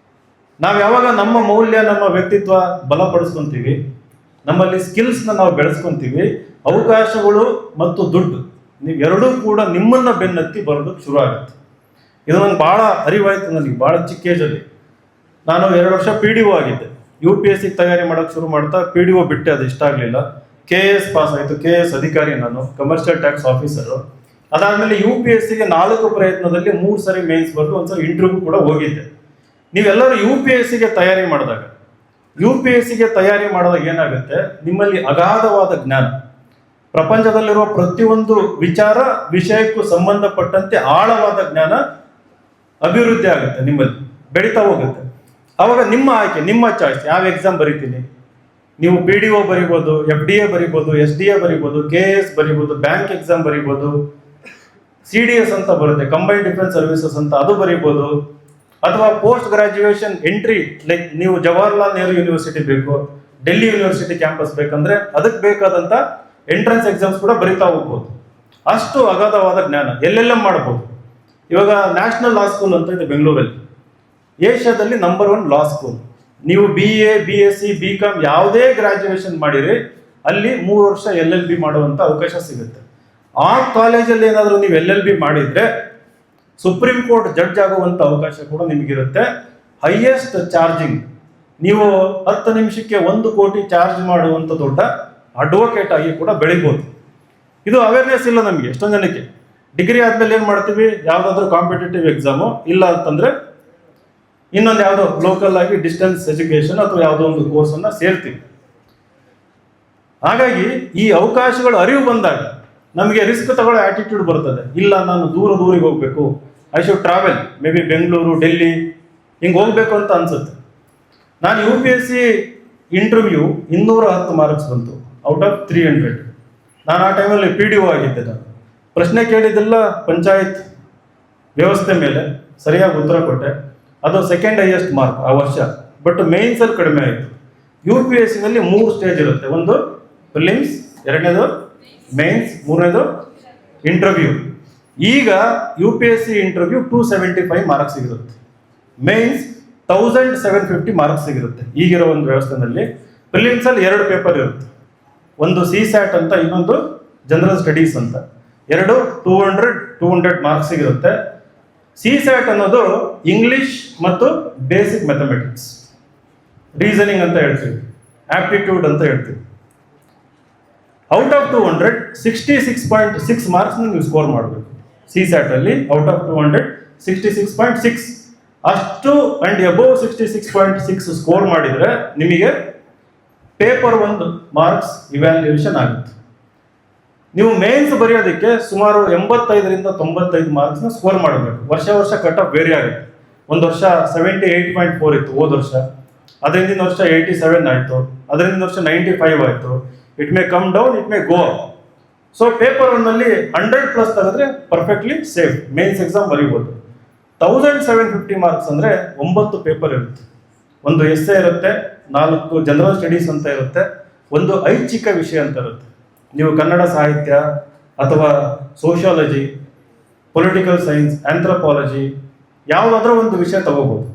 ನಾವು ಯಾವಾಗ ನಮ್ಮ ಮೌಲ್ಯ, ನಮ್ಮ ವ್ಯಕ್ತಿತ್ವ ಬಲಪಡಿಸ್ಕೊಂತೀವಿ, ನಮ್ಮಲ್ಲಿ ಸ್ಕಿಲ್ಸ್ನ ನಾವು ಬೆಳೆಸ್ಕೊಂತೀವಿ, ಅವಕಾಶಗಳು ಮತ್ತು ದುಡ್ಡು ನೀವೆರಡೂ ಕೂಡ ನಿಮ್ಮನ್ನ ಬೆನ್ನತ್ತಿ ಬರೋದಕ್ಕೆ ಶುರು ಆಗುತ್ತೆ. ಇದು ನಂಗೆ ಬಹಳ ಅರಿವಾಯ್ತು. ನನಗೆ ಬಹಳ ಚಿಕ್ಕ ಏಜಲ್ಲಿ, ನಾನು 2 ವರ್ಷ PDO ಆಗಿದ್ದೆ. UPSC ತಯಾರಿ ಮಾಡೋಕೆ ಶುರು ಮಾಡ್ತಾ PDO ಬಿಟ್ಟೆ, ಅದು ಇಷ್ಟ ಆಗಲಿಲ್ಲ. KS ಪಾಸ್ ಆಯಿತು, KS ಅಧಿಕಾರಿ ನಾನು, ಕಮರ್ಷಿಯಲ್ ಟ್ಯಾಕ್ಸ್ ಆಫೀಸರು. ಅದಾದಮೇಲೆ UPSCಗೆ 4 ಪ್ರಯತ್ನದಲ್ಲಿ 3 ಸರಿ ಮೇನ್ಸ್ ಬರೆದು 1 ಸರಿ ಇಂಟರ್ವ್ಯೂ ಕೂಡ ಹೋಗಿದ್ದೆ. ನೀವೆಲ್ಲರೂ UPSCಗೆ ತಯಾರಿ ಮಾಡಿದಾಗ ಏನಾಗುತ್ತೆ, ನಿಮ್ಮಲ್ಲಿ ಅಗಾಧವಾದ ಜ್ಞಾನ, ಪ್ರಪಂಚದಲ್ಲಿರುವ ಪ್ರತಿಯೊಂದು ವಿಷಯಕ್ಕೂ ಸಂಬಂಧಪಟ್ಟಂತೆ ಆಳವಾದ ಜ್ಞಾನ ಅಭಿವೃದ್ಧಿ ಆಗುತ್ತೆ, ನಿಮ್ಮಲ್ಲಿ ಬೆಳೀತಾ ಹೋಗುತ್ತೆ. ಅವಾಗ ನಿಮ್ಮ ಆಯ್ಕೆ, ನಿಮ್ಮ ಚಾಯ್ಸ್, ಯಾವ ಎಕ್ಸಾಮ್ ಬರೀತೀನಿ, ನೀವು PDO ಬರಿಬೋದು, FDA ಬರಿಬೋದು, SDA ಬರಿಬೋದು, KS ಬರಿಬೋದು, ಬ್ಯಾಂಕ್ ಎಕ್ಸಾಮ್ ಬರಿಬೋದು, CDS ಅಂತ ಬರುತ್ತೆ, ಕಂಬೈನ್ಡ್ ಡಿಫೆನ್ಸ್ ಸರ್ವಿಸಸ್ ಅಂತ, ಅದು ಬರಿಬೋದು. ಅಥವಾ ಪೋಸ್ಟ್ ಗ್ರಾಜುಯೇಷನ್ ಎಂಟ್ರಿ, ಲೈಕ್ ನೀವು ಜವಾಹರ್ಲಾಲ್ ನೆಹರು ಯೂನಿವರ್ಸಿಟಿ ಬೇಕು, ಡೆಲ್ಲಿ ಯೂನಿವರ್ಸಿಟಿ ಕ್ಯಾಂಪಸ್ ಬೇಕಂದ್ರೆ ಅದಕ್ಕೆ ಬೇಕಾದಂತ ಎಂಟ್ರೆನ್ಸ್ ಎಕ್ಸಾಮ್ಸ್ ಕೂಡ ಬರಿತಾ ಹೋಗ್ಬೋದು. ಅಷ್ಟು ಅಗಾಧವಾದ ಜ್ಞಾನ ಎಲ್ಲೆಲ್ಲ ಮಾಡ್ಬೋದು. ಇವಾಗ ನ್ಯಾಷನಲ್ ಲಾ ಸ್ಕೂಲ್ ಅಂತ ಇದೆ ಬೆಂಗಳೂರಲ್ಲಿ, ಏಷ್ಯಾದಲ್ಲಿ ನಂಬರ್ 1 ಲಾ ಸ್ಕೂಲ್. ನೀವು BA, BSc, BCom ಯಾವುದೇ ಗ್ರಾಜುಯೇಷನ್ ಮಾಡಿರಿ, ಅಲ್ಲಿ 3 ವರ್ಷ LLB ಮಾಡುವಂತ ಅವಕಾಶ ಸಿಗುತ್ತೆ. ಆ ಕಾಲೇಜಲ್ಲಿ ಏನಾದರೂ ನೀವು LLB ಮಾಡಿದ್ರೆ ಸುಪ್ರೀಂ ಕೋರ್ಟ್ ಜಡ್ಜ್ ಆಗುವಂತ ಅವಕಾಶ ಕೂಡ ನಿಮಗಿರುತ್ತೆ. ಹೈಯೆಸ್ಟ್ ಚಾರ್ಜಿಂಗ್, ನೀವು 10 ನಿಮಿಷಕ್ಕೆ 1 ಕೋಟಿ ಚಾರ್ಜ್ ಮಾಡುವಂತ ದೊಡ್ಡ ಅಡ್ವೊಕೇಟ್ ಆಗಿ ಕೂಡ ಬೆಳಿಬಹುದು. ಇದು ಅವೇರ್ನೆಸ್ ಇಲ್ಲ ನಮಗೆ. ಎಷ್ಟೊಂದು ಜನಕ್ಕೆ ಡಿಗ್ರಿ ಆದ್ಮೇಲೆ ಏನ್ ಮಾಡ್ತೀವಿ, ಯಾವ್ದಾದ್ರು ಕಾಂಪಿಟೇಟಿವ್ ಎಕ್ಸಾಮು, ಇಲ್ಲ ಅಂತಂದ್ರೆ ಇನ್ನೊಂದು ಯಾವುದೋ ಲೋಕಲ್ ಆಗಿ ಡಿಸ್ಟೆನ್ಸ್ ಎಜುಕೇಶನ್ ಅಥವಾ ಯಾವುದೋ ಒಂದು ಕೋರ್ಸ್ ಅನ್ನ ಸೇರ್ತೀವಿ. ಹಾಗಾಗಿ ಈ ಅವಕಾಶಗಳು ಅರಿವು ಬಂದಾಗ ನಮಗೆ ರಿಸ್ಕ್ ತಗೊಳ್ಳೋ ಆಟಿಟ್ಯೂಡ್ ಬರ್ತದೆ. ಇಲ್ಲ, ನಾನು ದೂರಿಗೆ ಹೋಗ್ಬೇಕು, I should travel, may be Bengaluru, Delhi ಹಿಂಗೆ ಹೋಗ್ಬೇಕು ಅಂತ ಅನ್ಸುತ್ತೆ. ನಾನು UPSC ಇಂಟರ್ವ್ಯೂ 210 ಮಾರ್ಕ್ಸ್ ಬಂತು ಔಟ್ ಆಫ್ 300. ನಾನು ಆ ಟೈಮಲ್ಲಿ PDO ಆಗಿದ್ದೆ. ನಾನು ಪ್ರಶ್ನೆ ಕೇಳಿದ್ದೆಲ್ಲ ಪಂಚಾಯತ್ ವ್ಯವಸ್ಥೆ ಮೇಲೆ ಸರಿಯಾಗಿ ಉತ್ತರ ಕೊಟ್ಟೆ. ಅದು ಸೆಕೆಂಡ್ ಹೈಯೆಸ್ಟ್ ಮಾರ್ಕ್ ಆ ವರ್ಷ. ಬಟ್ ಮೇನ್ಸ್ ಅಲ್ಲಿ ಕಡಿಮೆ ಆಯಿತು. UPSC ನಲ್ಲಿ 3 ಸ್ಟೇಜ್ ಇರುತ್ತೆ. ಒಂದು ಪ್ರಿಲಿಮ್ಸ್, ಎರಡನೇದು ಮೇನ್ಸ್, ಮೂರನೇದು ಇಂಟರ್ವ್ಯೂ. ಈಗ UPSC ಇಂಟರ್ವ್ಯೂ 275 ಮಾರ್ಕ್ಸ್ ಸಿಗಿರುತ್ತೆ, ಮೇನ್ಸ್ 1750 ಮಾರ್ಕ್ಸ್ ಸಿಗಿರುತ್ತೆ. ಈಗಿರೋ ಒಂದು ವ್ಯವಸ್ಥೆನಲ್ಲಿ ಪ್ರಿಲಿಮ್ಸ್ ಅಲ್ಲಿ 2 ಪೇಪರ್ ಇರುತ್ತೆ. ಒಂದು CSAT ಅಂತ, ಇನ್ನೊಂದು ಜನರಲ್ ಸ್ಟಡೀಸ್ ಅಂತ. 200 ಮಾರ್ಕ್ಸ್ ಸಿಗಿರುತ್ತೆ. CSAT ಅನ್ನೋದು ಇಂಗ್ಲಿಷ್ ಮತ್ತು ಬೇಸಿಕ್ ಮ್ಯಾಥಮೆಟಿಕ್ಸ್, ರೀಸನಿಂಗ್ ಅಂತ ಹೇಳ್ತೀವಿ, ಆಪ್ಟಿಟ್ಯೂಡ್ ಅಂತ ಹೇಳ್ತೀವಿ. ಔಟ್ ಆಫ್ 200 66.6 ಮಾರ್ಕ್ಸ್ ನೀವು ಸ್ಕೋರ್ ಮಾಡಬೇಕು. CSAT ಅಲ್ಲಿ ಔಟ್ ಆಫ್ 200 66.6, ಅಷ್ಟು ಅಂಡ್ ಅಬೋವ್ 66.6 ಸ್ಕೋರ್ ಮಾಡಿದ್ರೆ ನಿಮಗೆ ಪೇಪರ್ 1 ಮಾರ್ಕ್ಸ್ ಇವ್ಯಾಲ್ಯೂಯೇಷನ್ ಆಗುತ್ತೆ. ನೀವು ಮೇನ್ಸ್ ಬರೆಯೋದಕ್ಕೆ ಸುಮಾರು 85ರಿಂದ 95 ಮಾರ್ಕ್ಸ್ನ ಸ್ಕೋರ್ ಮಾಡಬೇಕು. ವರ್ಷ ಕಟ್ ಆಫ್ ವೇರಿ ಆಗುತ್ತೆ. ಒಂದು ವರ್ಷ 78.4 ಇತ್ತು ಹೋದ ವರ್ಷ, ಅದರಿಂದ ವರ್ಷ 87 ಆಯಿತು, ಅದರಿಂದ ವರ್ಷ 95 ಆಯಿತು. It may come down, it may go up. So paper 1ನಲ್ಲಿ 100+ ತೆಗೆದ್ರೆ ಪರ್ಫೆಕ್ಟ್ಲಿ ಸೇಫ್, ಮೇನ್ಸ್ ಎಕ್ಸಾಮ್ ಬರೀಬೋದು. 1750 ಮಾರ್ಕ್ಸ್ ಅಂದ್ರೆ 9 ಪೇಪರ್ ಇರುತ್ತೆ. ಒಂದು ಎಸ್ಸೆ ಇರುತ್ತೆ, 4 ಜನರಲ್ ಸ್ಟಡೀಸ್ ಅಂತ ಇರುತ್ತೆ, ಒಂದು ಐಚ್ಛಿಕ ವಿಷಯ ಅಂತ ಇರುತ್ತೆ. ನೀವು ಕನ್ನಡ ಸಾಹಿತ್ಯ ಅಥವಾ ಸೋಷಿಯಾಲಜಿ, ಪೊಲಿಟಿಕಲ್ ಸೈನ್ಸ್, ಆಂಥ್ರೋಪಾಲಜಿ ಯಾವುದಾದ್ರೂ ಒಂದು ವಿಷಯ ತಗೋಬಹುದು.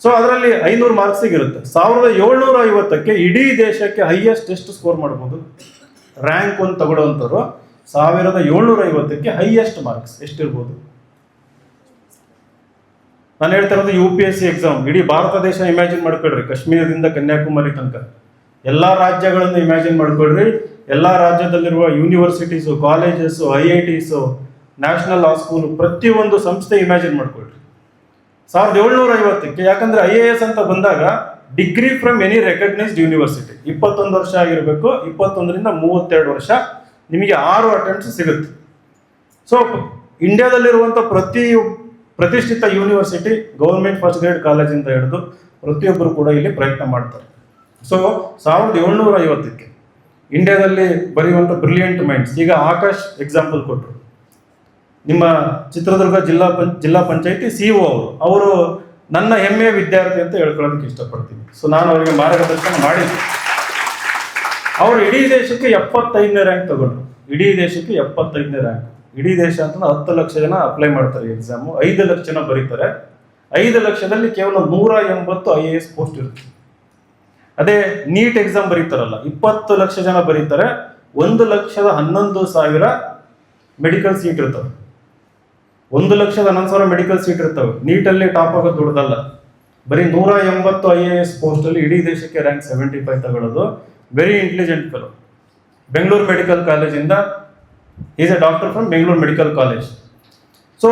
ಸೊ ಅದರಲ್ಲಿ 500 ಮಾರ್ಕ್ಸಿಗೆ ಇರುತ್ತೆ. 1750ಕ್ಕೆ ಇಡೀ ದೇಶಕ್ಕೆ ಹೈಯೆಸ್ಟ್ ಎಷ್ಟು ಸ್ಕೋರ್ ಮಾಡ್ಬೋದು, ರ್ಯಾಂಕ್ 1 ತಗೊಳ್ಳೋವಂಥವ್ರು 1750ಕ್ಕೆ ಹೈಯೆಸ್ಟ್ ಮಾರ್ಕ್ಸ್ ಎಷ್ಟಿರ್ಬೋದು? ನಾನು ಹೇಳ್ತಾ ಇರೋದು UPSC ಎಕ್ಸಾಮ್. ಇಡೀ ಭಾರತ ದೇಶ ಇಮ್ಯಾಜಿನ್ ಮಾಡ್ಕೊಳ್ರಿ, ಕಾಶ್ಮೀರದಿಂದ ಕನ್ಯಾಕುಮಾರಿ ತನಕ ಎಲ್ಲಾ ರಾಜ್ಯಗಳನ್ನು ಇಮ್ಯಾಜಿನ್ ಮಾಡ್ಕೊಳ್ರಿ. ಎಲ್ಲಾ ರಾಜ್ಯದಲ್ಲಿರುವ universities, colleges, IITs, national law school, ಪ್ರತಿಯೊಂದು ಸಂಸ್ಥೆ ಇಮ್ಯಾಜಿನ್ ಮಾಡ್ಕೊಳ್ರಿ 1750ಕ್ಕೆ. ಯಾಕಂದ್ರೆ IAS ಅಂತ ಬಂದಾಗ degree from any recognised university 21 ವರ್ಷ ಆಗಿರಬೇಕು. 21ರಿಂದ 32 ವರ್ಷ, ನಿಮಗೆ 6 ಅಟೆಂಪ್ಟ್ಸ್ ಸಿಗುತ್ತೆ. ಸೊ ಇಂಡಿಯಾದಲ್ಲಿರುವಂಥ ಪ್ರತಿಷ್ಠಿತ ಯೂನಿವರ್ಸಿಟಿ, ಗೌರ್ಮೆಂಟ್ ಫಸ್ಟ್ ಗ್ರೇಡ್ ಕಾಲೇಜಿಂದ ಹಿಡಿದು ಪ್ರತಿಯೊಬ್ಬರು ಕೂಡ ಇಲ್ಲಿ ಪ್ರಯತ್ನ ಮಾಡ್ತಾರೆ. ಸೊ 1750ಕ್ಕೆ ಇಂಡಿಯಾದಲ್ಲಿ ಬರೆಯುವಂಥ ಬ್ರಿಲಿಯಂಟ್ ಮೈಂಡ್ಸ್. ಈಗ ಆಕಾಶ್ ಎಕ್ಸಾಂಪಲ್ ಕೊಟ್ಟರು, ನಿಮ್ಮ ಚಿತ್ರದುರ್ಗ ಜಿಲ್ಲಾ ಪಂಚಾಯತಿ CEO ಅವರು ನನ್ನ ಹೆಮ್ಮೆಯ ವಿದ್ಯಾರ್ಥಿ ಅಂತ ಹೇಳ್ಕೊಳ್ಳೋದಕ್ಕೆ ಇಷ್ಟಪಡ್ತೀನಿ. ಸೊ ನಾನು ಅವರಿಗೆ ಮಾರ್ಗದರ್ಶನ ಮಾಡಿದ್ದೆ. ಅವರು ಇಡೀ ದೇಶಕ್ಕೆ 75ನೇ ರ್ಯಾಂಕ್ ತಗೊಂಡ್ರು. ಇಡೀ ದೇಶಕ್ಕೆ 75ನೇ ರ್ಯಾಂಕ್. ಇಡೀ ದೇಶ ಅಂತ 10 ಲಕ್ಷ ಜನ ಅಪ್ಲೈ ಮಾಡ್ತಾರೆ ಎಕ್ಸಾಮು, 5 ಲಕ್ಷ ಜನ ಬರೀತಾರೆ. 5 ಲಕ್ಷದಲ್ಲಿ ಕೇವಲ 180 IAS ಪೋಸ್ಟ್ ಇರುತ್ತೆ. ಅದೇ ನೀಟ್ ಎಕ್ಸಾಮ್ ಬರೀತಾರಲ್ಲ, 20 ಲಕ್ಷ ಜನ ಬರೀತಾರೆ, 1,11,000 ಮೆಡಿಕಲ್ ಸೀಟ್ ಇರ್ತವೆ. 1,11,000 ಮೆಡಿಕಲ್ ಸೀಟ್ ಇರ್ತವೆ. ನೀಟಲ್ಲಿ ಟಾಪ್ ಆಗೋದು ದೊಡ್ಡದಲ್ಲ. ಬರೀ 180 IAS ಪೋಸ್ಟ್ ಅಲ್ಲಿ ಇಡೀ ದೇಶಕ್ಕೆ ರ್ಯಾಂಕ್ 75 ತಗೊಳ್ಳೋದು. Very intelligent fellow. Bengaluru medical ಕಾಲೇಜಿಂದ, is a doctor from Bengaluru medical college. So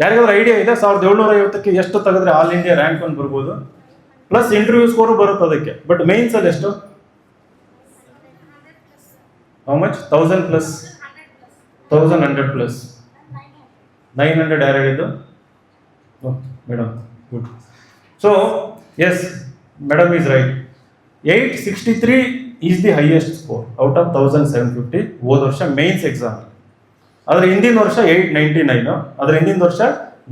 ಯಾರಿಗಾದ್ರೂ ಐಡಿಯಾ ಇದೆ 1750ಕ್ಕೆ ಎಷ್ಟು ತೆಗೆದ್ರೆ ಆಲ್ ಇಂಡಿಯಾ ರ್ಯಾಂಕ್ 1 ಬರ್ಬೋದು? ಪ್ಲಸ್ ಇಂಟರ್ವ್ಯೂ ಸ್ಕೋರ್ ಬರುತ್ತೆ ಅದಕ್ಕೆ. ಬಟ್ ಮೇನ್ಸ್ ಅಲ್ಲಿ ಎಷ್ಟು? How much? 1000+, 1100+, 900 ಯಾರು ಹೇಳಿದ್ದು? Madam, good. So yes, madam is right. 863 is the highest score out of 1750 ಹೋದ ವರ್ಷ ಮೇನ್ಸ್ ಎಕ್ಸಾಮ್. ಅದ್ರ ಹಿಂದಿನ ವರ್ಷ 899, ಅದ್ರ ಹಿಂದಿನ ವರ್ಷ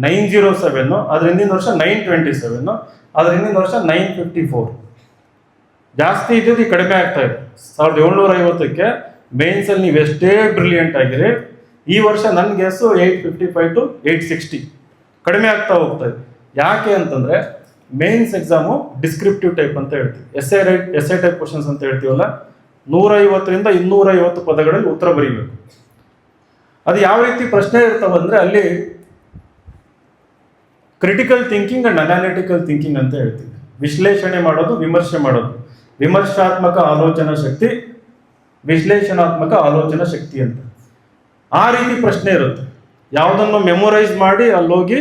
907, ಅದ್ರ ಹಿಂದಿನ ವರ್ಷ 927, ಅದ್ರ ಹಿಂದಿನ ವರ್ಷ 954. ಜಾಸ್ತಿ ಇದ್ದಿದ್ದು ಕಡಿಮೆ ಆಗ್ತಾ ಇದೆ. 1750ಕ್ಕೆ ಮೇನ್ಸ್ ಅಲ್ಲಿ ನೀವು ಎಷ್ಟೇ ಬ್ರಿಲಿಯಂಟ್ ಆಗಿರಿ, ಈ ವರ್ಷ ನನ್ನ ಗೆಸ್ಸು 855 to 860 ಕಡಿಮೆ ಆಗ್ತಾ ಹೋಗ್ತಾ ಇದೆ. ಯಾಕೆ ಅಂತಂದ್ರೆ ಮೇನ್ಸ್ ಎಕ್ಸಾಮು ಡಿಸ್ಕ್ರಿಪ್ಟಿವ್ ಟೈಪ್ ಅಂತ ಹೇಳ್ತೀವಿ, ಎಸ್ಎ ಟೈಪ್ ಕ್ವಶನ್ಸ್ ಅಂತ ಹೇಳ್ತೀವಲ್ಲ, 150ರಿಂದ 250 ಪದಗಳಲ್ಲಿ ಉತ್ತರ ಬರೀಬೇಕು. ಅದು ಯಾವ ರೀತಿ ಪ್ರಶ್ನೆ ಇರ್ತಾವಂದ್ರೆ ಅಲ್ಲಿ critical thinking and analytical thinking ಅಂತ ಹೇಳ್ತೀವಿ. ವಿಶ್ಲೇಷಣೆ ಮಾಡೋದು, ವಿಮರ್ಶೆ ಮಾಡೋದು. ವಿಮರ್ಶಾತ್ಮಕ ಆಲೋಚನಾ ಶಕ್ತಿ, ವಿಶ್ಲೇಷಣಾತ್ಮಕ ಆಲೋಚನಾ ಶಕ್ತಿ ಅಂತ ಆ ರೀತಿ ಪ್ರಶ್ನೆ ಇರುತ್ತೆ. ಯಾವುದನ್ನು ಮೆಮೊರೈಸ್ ಮಾಡಿ ಅಲ್ಲೋಗಿ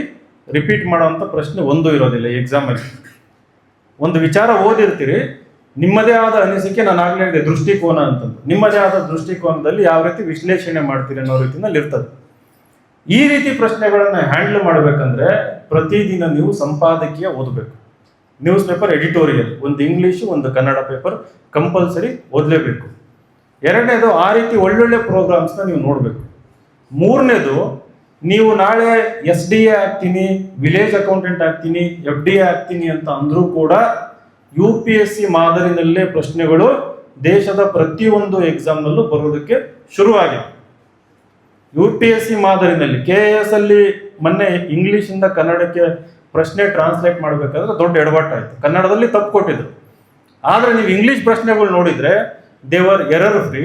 ರಿಪೀಟ್ ಮಾಡೋವಂಥ ಪ್ರಶ್ನೆ ಒಂದು ಇರೋದಿಲ್ಲ ಈ ಎಕ್ಸಾಮಲ್ಲಿ. ಒಂದು ವಿಚಾರ ಓದಿರ್ತೀರಿ, ನಿಮ್ಮದೇ ಆದ ಅನಿಸಿಕೆ, ನಾನು ಆಗ್ಲೇ ಹೇಳಿದೆ ದೃಷ್ಟಿಕೋನ ಅಂತಂದು, ನಿಮ್ಮದೇ ಆದ ದೃಷ್ಟಿಕೋನದಲ್ಲಿ ಯಾವ ರೀತಿ ವಿಶ್ಲೇಷಣೆ ಮಾಡ್ತೀರಿ ಅನ್ನೋ ರೀತಿಯಲ್ಲಿ ಇರ್ತದೆ. ಈ ರೀತಿ ಪ್ರಶ್ನೆಗಳನ್ನು ಹ್ಯಾಂಡಲ್ ಮಾಡಬೇಕಂದ್ರೆ ಪ್ರತಿದಿನ ನೀವು ಸಂಪಾದಕೀಯ ಓದಬೇಕು. ನ್ಯೂಸ್ ಪೇಪರ್ ಎಡಿಟೋರಿಯಲ್, ಒಂದು ಇಂಗ್ಲೀಷು ಒಂದು ಕನ್ನಡ ಪೇಪರ್ ಕಂಪಲ್ಸರಿ ಓದಲೇಬೇಕು. ಎರಡನೇದು ಆ ರೀತಿ ಒಳ್ಳೊಳ್ಳೆ ಪ್ರೋಗ್ರಾಮ್ಸ್ನ ನೀವು ನೋಡಬೇಕು. ಮೂರನೇದು, ನೀವು ನಾಳೆ SDA ಆಗ್ತೀನಿ, ವಿಲೇಜ್ ಅಕೌಂಟೆಂಟ್ ಆಗ್ತೀನಿ, FDA ಆಗ್ತೀನಿ ಅಂತ ಅಂದ್ರೂ ಕೂಡ UPSC ಮಾದರಿನಲ್ಲೇ ಪ್ರಶ್ನೆಗಳು ದೇಶದ ಪ್ರತಿಯೊಂದು ಎಕ್ಸಾಮ್ನಲ್ಲೂ ಬರೋದಕ್ಕೆ ಶುರುವಾಗಿದೆ. UPSC ಮಾದರಿನಲ್ಲಿ KS ಅಲ್ಲಿ ಮೊನ್ನೆ ಇಂಗ್ಲಿಷಿಂದ ಕನ್ನಡಕ್ಕೆ ಪ್ರಶ್ನೆ ಟ್ರಾನ್ಸ್ಲೇಟ್ ಮಾಡಬೇಕಾದ್ರೆ ದೊಡ್ಡ ಎಡವಟ್ಟಾಯಿತು, ಕನ್ನಡದಲ್ಲಿ ತಪ್ಪು ಕೊಟ್ಟಿದ್ರು. ಆದರೆ ನೀವು ಇಂಗ್ಲಿಷ್ ಪ್ರಶ್ನೆಗಳು ನೋಡಿದ್ರೆ ದೇವರ್ ಎರರ್ ಫ್ರೀ.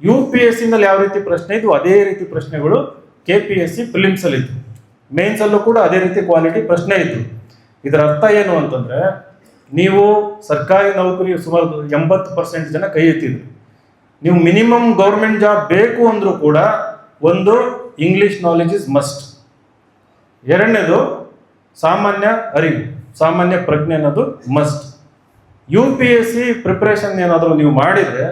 UPSC ನಲ್ಲಿ ಯಾವ ರೀತಿ ಪ್ರಶ್ನೆ ಇದ್ವು ಅದೇ ರೀತಿ ಪ್ರಶ್ನೆಗಳು KPSC ಪ್ರಿಲಿಮ್ಸ್ ಅಲ್ಲಿ ಇತ್ತು, ಮೇನ್ಸ್ ಅಲ್ಲೂ ಕೂಡ ಅದೇ ರೀತಿ ಕ್ವಾಲಿಟಿ ಪ್ರಶ್ನೆ ಇತ್ತು. ಇದರ ಅರ್ಥ ಏನು ಅಂತಂದ್ರೆ, ನೀವು ಸರ್ಕಾರಿ ನೌಕರಿ ಸುಮಾರು 80% ಜನ ಕೈ ಎತ್ತಿದ್ರು. ನೀವು ಮಿನಿಮಮ್ ಗೌರ್ಮೆಂಟ್ ಜಾಬ್ ಬೇಕು ಅಂದ್ರೂ ಕೂಡ ಒಂದು ಇಂಗ್ಲಿಷ್ ನಾಲೆಜ್ ಇಸ್ ಮಸ್ಟ್. ಎರಡನೇದು ಸಾಮಾನ್ಯ ಅರಿವು, ಸಾಮಾನ್ಯ ಪ್ರಜ್ಞೆ ಅನ್ನೋದು ಮಸ್ಟ್. UPSC ಪ್ರಿಪರೇಷನ್ ಏನಾದರೂ ನೀವು ಮಾಡಿದ್ರೆ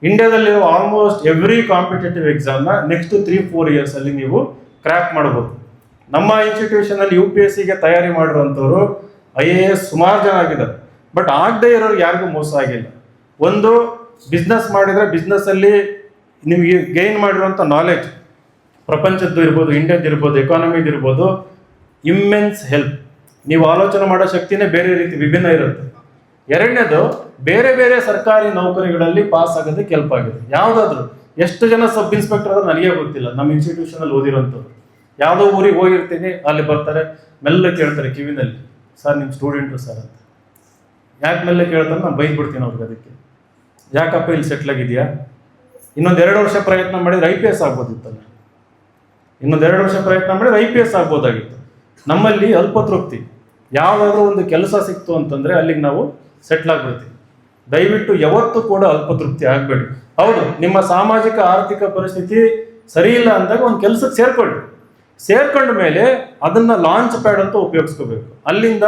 ಇಂಡಿಯಾದಲ್ಲಿ ಆಲ್ಮೋಸ್ಟ್ ಎವ್ರಿ ಕಾಂಪಿಟೇಟಿವ್ ಎಕ್ಸಾಮ್ನ ನೆಕ್ಸ್ಟ್ 3-4 ಇಯರ್ಸ್ ಅಲ್ಲಿ ನೀವು ಕ್ರ್ಯಾಕ್ ಮಾಡಬಹುದು. ನಮ್ಮ ಇನ್ಸ್ಟಿಟ್ಯೂಷನ್ ಅಲ್ಲಿ UPSCಗೆ ತಯಾರಿ ಮಾಡಿರುವಂಥವ್ರು IAS ಸುಮಾರು ಜನ ಆಗಿದ್ದಾರೆ. ಬಟ್ ಆಗದೆ ಇರೋರು ಯಾರಿಗೂ ಮೋಸ ಆಗಿಲ್ಲ. ಒಂದು ಬಿಸ್ನೆಸ್ ಮಾಡಿದ್ರೆ ಬಿಸ್ನೆಸ್ ಅಲ್ಲಿ ನಿಮಗೆ ಗೈನ್ ಮಾಡಿರುವಂಥ ನಾಲೆಜ್, ಪ್ರಪಂಚದ್ದು ಇರ್ಬೋದು, ಇಂಡಿಯಾದ ಇರ್ಬೋದು, ಎಕಾನಮಿದು ಇರ್ಬೋದು, ಇಮ್ಮೆನ್ಸ್ ಹೆಲ್ಪ್. ನೀವು ಆಲೋಚನೆ ಮಾಡೋ ಶಕ್ತಿನೇ ಬೇರೆ ರೀತಿ ವಿಭಿನ್ನ ಇರುತ್ತೆ. ಎರಡನೇದು, ಬೇರೆ ಬೇರೆ ಸರ್ಕಾರಿ ನೌಕರಿಗಳಲ್ಲಿ ಪಾಸ್ ಆಗೋದಕ್ಕೆ ಹೆಲ್ಪ್ ಆಗಿದೆ. ಯಾವುದಾದ್ರು ಎಷ್ಟು ಜನ ಸಬ್ ಇನ್ಸ್ಪೆಕ್ಟರ್ ಆದ್ರೆ ನನಗೆ ಗೊತ್ತಿಲ್ಲ, ನಮ್ಮ ಇನ್ಸ್ಟಿಟ್ಯೂಷನ್ ಅಲ್ಲಿ ಓದಿರೋಂಥವ್ರು. ಯಾವುದೋ ಊರಿಗೆ ಹೋಗಿರ್ತೀನಿ, ಅಲ್ಲಿ ಬರ್ತಾರೆ, ಮೆಲ್ಲ ಕೇಳ್ತಾರೆ ಕಿವಿನಲ್ಲಿ, ಸರ್ ನಿಮ್ಮ ಸ್ಟೂಡೆಂಟು ಸರ್ ಅಂತ. ಯಾಕೆ ಮೆಲ್ಲ ಕೇಳ್ತಾರೆ, ನಾನು ಬೈದ್ಬಿಡ್ತೀನಿ ಅವ್ರಿಗೆ. ಅದಕ್ಕೆ ಯಾಕಪ್ಪ ಇಲ್ಲಿ ಸೆಟ್ಲ್ ಆಗಿದೆಯಾ, ಇನ್ನೊಂದು 2 ವರ್ಷ ಪ್ರಯತ್ನ ಮಾಡಿದ್ರೆ IPS ಆಗ್ಬೋದಿತ್ತಲ್ಲ, ಇನ್ನೊಂದು 2 ವರ್ಷ ಪ್ರಯತ್ನ ಮಾಡಿದ್ರೆ IPS ಆಗ್ಬೋದಾಗಿತ್ತು. ನಮ್ಮಲ್ಲಿ ಅಲ್ಪತೃಪ್ತಿ, ಯಾವುದಾದ್ರೂ ಒಂದು ಕೆಲಸ ಸಿಕ್ತು ಅಂತಂದ್ರೆ ಅಲ್ಲಿಗೆ ನಾವು ಸೆಟ್ಲ್ ಆಗ್ಬಿಡ್ತೀವಿ. ದಯವಿಟ್ಟು ಯಾವತ್ತೂ ಕೂಡ ಅಲ್ಪತೃಪ್ತಿ ಆಗಬೇಡಿ. ಹೌದು, ನಿಮ್ಮ ಸಾಮಾಜಿಕ ಆರ್ಥಿಕ ಪರಿಸ್ಥಿತಿ ಸರಿ ಇಲ್ಲ ಅಂದಾಗ ಒಂದು ಕೆಲಸಕ್ಕೆ ಸೇರ್ಕೊಂಡ ಮೇಲೆ ಅದನ್ನ ಲಾಂಚ್ ಪ್ಯಾಡ್ ಅಂತ ಉಪಯೋಗಿಸ್ಕೋಬೇಕು. ಅಲ್ಲಿಂದ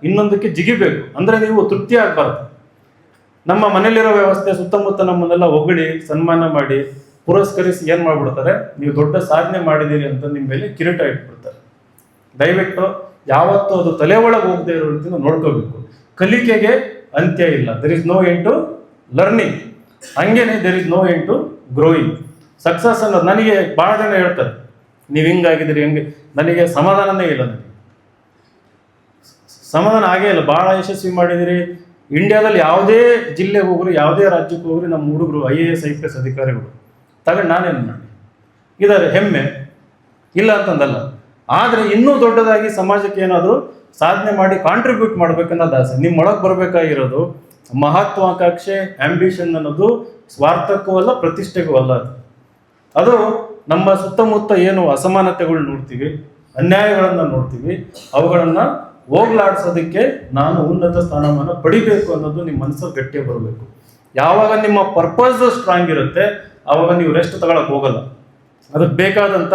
ಇನ್ನೊಂದಕ್ಕೆ ಜಿಗಿಬೇಕು. ಅಂದ್ರೆ ನೀವು ತೃಪ್ತಿ ಆಗಬಾರ್ದು. ನಮ್ಮ ಮನೇಲಿರೋ ವ್ಯವಸ್ಥೆ ಸುತ್ತಮುತ್ತ ನಮ್ಮನ್ನೆಲ್ಲ ಹೊಗಳಿ ಸನ್ಮಾನ ಮಾಡಿ ಪುರಸ್ಕರಿಸಿ ಏನ್ ಮಾಡ್ಬಿಡ್ತಾರೆ, ನೀವು ದೊಡ್ಡ ಸಾಧನೆ ಮಾಡಿದ್ದೀರಿ ಅಂತ ನಿಮ್ಮ ಮೇಲೆ ಕಿರೀಟ ಇಟ್ಬಿಡ್ತಾರೆ. ದಯವಿಟ್ಟು ಯಾವತ್ತೂ ಅದು ತಲೆ ಒಳಗೆ ಹೋಗದೆ ಇರೋ ರೀತಿ ನೋಡ್ಕೋಬೇಕು. ಕಲಿಕೆಗೆ ಅಂತ್ಯ ಇಲ್ಲ. There is no end to learning. ಹಂಗೇನೆ there is no end to growing. Success ಅನ್ನೋದು, ನನಗೆ ಬಹಳ ಜನ ಹೇಳ್ತಾರೆ ನೀವು ಹಿಂಗಾಗಿದ್ದೀರಿ ಹಂಗೆ, ನನಗೆ ಸಮಾಧಾನನೇ ಇಲ್ಲ. ನನಗೆ ಸಮಾಧಾನ ಆಗೇ ಇಲ್ಲ. ಬಹಳ ಯಶಸ್ವಿ ಮಾಡಿದಿರಿ. ಇಂಡಿಯಾದಲ್ಲಿ ಯಾವುದೇ ಜಿಲ್ಲೆಗೆ ಹೋಗ್ರಿ, ಯಾವುದೇ ರಾಜ್ಯಕ್ಕೆ ಹೋಗ್ರಿ, ನಮ್ಮ ಹುಡುಗರು IAS IPS ಅಧಿಕಾರಿಗಳು ತಗೊಂಡು ನಾನೇನು ಮಾಡಿ ಇದಾರೆ, ಹೆಮ್ಮೆ ಇಲ್ಲ ಅಂತಂದಲ್ಲ. ಆದರೆ ಇನ್ನೂ ದೊಡ್ಡದಾಗಿ ಸಮಾಜಕ್ಕೆ ಏನಾದರೂ ಸಾಧನೆ ಮಾಡಿ ಕಾಂಟ್ರಿಬ್ಯೂಟ್ ಮಾಡ್ಬೇಕನ್ನೋದು ಆಸೆ ನಿಮ್ಮೊಳಗೆ ಬರಬೇಕಾಗಿರೋದು. ಮಹತ್ವಾಕಾಂಕ್ಷೆ, ಆಂಬಿಷನ್ ಅನ್ನೋದು ಸ್ವಾರ್ಥಕ್ಕೂ ಅಲ್ಲ, ಪ್ರತಿಷ್ಠೆಗೂ ಅಲ್ಲ. ಅದು ನಮ್ಮ ಸುತ್ತಮುತ್ತ ಏನು ಅಸಮಾನತೆಗಳು ನೋಡ್ತೀವಿ, ಅನ್ಯಾಯಗಳನ್ನು ನೋಡ್ತೀವಿ, ಅವುಗಳನ್ನು ಹೋಗ್ಲಾಡ್ಸೋದಕ್ಕೆ ನಾನು ಉನ್ನತ ಸ್ಥಾನಮಾನ ಪಡಿಬೇಕು ಅನ್ನೋದು ನಿಮ್ಮ ಮನಸ್ಸಲ್ಲಿ ಗಟ್ಟಿಯಾಗಿ ಬರಬೇಕು. ಯಾವಾಗ ನಿಮ್ಮ ಪರ್ಪಸ್ ಸ್ಟ್ರಾಂಗ್ ಇರುತ್ತೆ ಆವಾಗ ನೀವು ರೆಸ್ಟ್ ತಗೊಳಕ್ ಹೋಗಲ್ಲ. ಅದಕ್ಕೆ ಬೇಕಾದಂಥ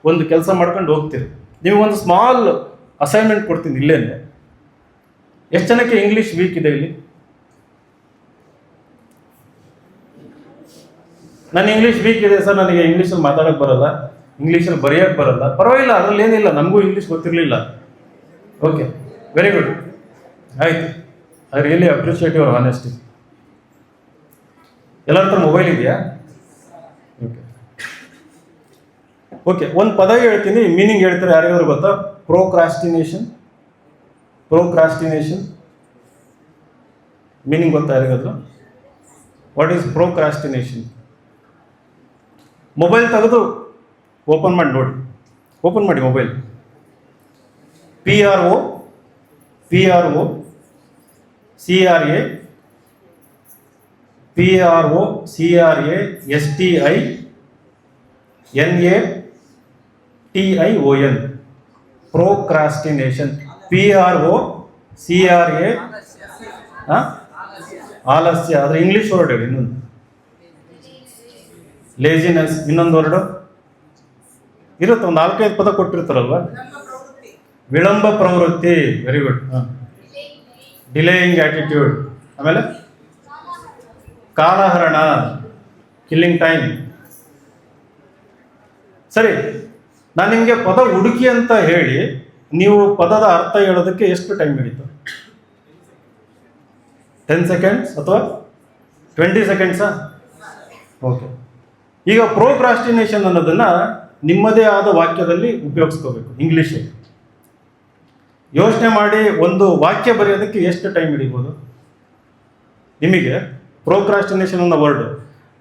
ಒಂದು ಕೆಲಸ ಮಾಡ್ಕೊಂಡು ಹೋಗ್ತೀರಿ. ನಿಮಗೊಂದು ಸ್ಮಾಲ್ ಅಸೈನ್ಮೆಂಟ್ ಕೊಡ್ತೀನಿ ಇಲ್ಲೇನೆ. ಎಷ್ಟು ಜನಕ್ಕೆ ಇಂಗ್ಲೀಷ್ ವೀಕ್ ಇದೆ ಇಲ್ಲಿ? ನಾನು ಇಂಗ್ಲೀಷ್ ವೀಕ್ ಇದೆ ಸರ್, ನನಗೆ ಇಂಗ್ಲೀಷಲ್ಲಿ ಮಾತಾಡೋಕ್ಕೆ ಬರಲ್ಲ, ಇಂಗ್ಲೀಷಲ್ಲಿ ಬರೆಯೋಕ್ಕೆ ಬರಲ್ಲ. ಪರವಾಗಿಲ್ಲ, ಅದರಲ್ಲಿ ಏನಿಲ್ಲ, ನಮಗೂ ಇಂಗ್ಲೀಷ್ ಗೊತ್ತಿರಲಿಲ್ಲ. ಓಕೆ, ವೆರಿ ಗುಡ್, ಆಯ್ತು. I really appreciate your honesty. ಎಲ್ಲರ ಹತ್ರ ಮೊಬೈಲ್ ಇದೆಯಾ? ಓಕೆ ಓಕೆ, ಒಂದು ಪದ ಹೇಳ್ತೀನಿ, ಮೀನಿಂಗ್ ಹೇಳ್ತಾರೆ. ಯಾರಿಗಾದ್ರು ಗೊತ್ತಾ? ಪ್ರೋಕ್ರಾಸ್ಟಿನೇಷನ್. ಪ್ರೋಕ್ರಾಸ್ಟಿನೇಷನ್ ಮೀನಿಂಗ್ ಗೊತ್ತಾ ಯಾರಿಗಾದ್ರು? What is procrastination? ಮೊಬೈಲ್ ತೆಗೆದು ಓಪನ್ ಮಾಡಿ ನೋಡಿ. ಓಪನ್ ಮಾಡಿ mobile. PRO CRA PROCRASTINATION procrastination. PROCRA ಆಲಸ್ಯ. ಅದ್ರ ಇಂಗ್ಲಿಷ್ ವರ್ಡ್ ಹೇಳಿ ಇನ್ನೊಂದು. ಲೇಜಿನೆಸ್. ಇನ್ನೊಂದು ವರ್ಡು ಇರುತ್ತೆ, ಒಂದು 4-5 ಪದ ಕೊಟ್ಟಿರ್ತಾರಲ್ವ. ವಿಳಂಬ ಪ್ರವೃತ್ತಿ. Very good. Delaying attitude. ಆಮೇಲೆ ಕಾಲಹರಣ, ಕಿಲ್ಲಿಂಗ್ ಟೈಮ್. ಸರಿ, ನಾನು ನಿಮಗೆ ಪದ ಹುಡುಕಿ ಅಂತ ಹೇಳಿ ನೀವು ಪದದ ಅರ್ಥ ಹೇಳೋದಕ್ಕೆ ಎಷ್ಟು ಟೈಮ್ ಹಿಡಿತು? 10 ಸೆಕೆಂಡ್ಸ್ ಅಥವಾ 20 ಸೆಕೆಂಡ್ಸಾ? ಓಕೆ. ಈಗ ಪ್ರೋಕ್ರಾಸ್ಟಿನೇಷನ್ ಅನ್ನೋದನ್ನ ನಿಮ್ಮದೇ ಆದ ವಾಕ್ಯದಲ್ಲಿ ಉಪಯೋಗಿಸ್ಕೋಬೇಕು, ಇಂಗ್ಲೀಷಲ್ಲಿ. ಯೋಚನೆ ಮಾಡಿ ಒಂದು ವಾಕ್ಯ ಬರೆಯೋದಕ್ಕೆ ಎಷ್ಟು ಟೈಮ್ ಹಿಡಿಬೋದು ನಿಮಗೆ? ಪ್ರೋಕ್ರಾಸ್ಟಿನೇಷನ್ ಅನ್ನೋ word,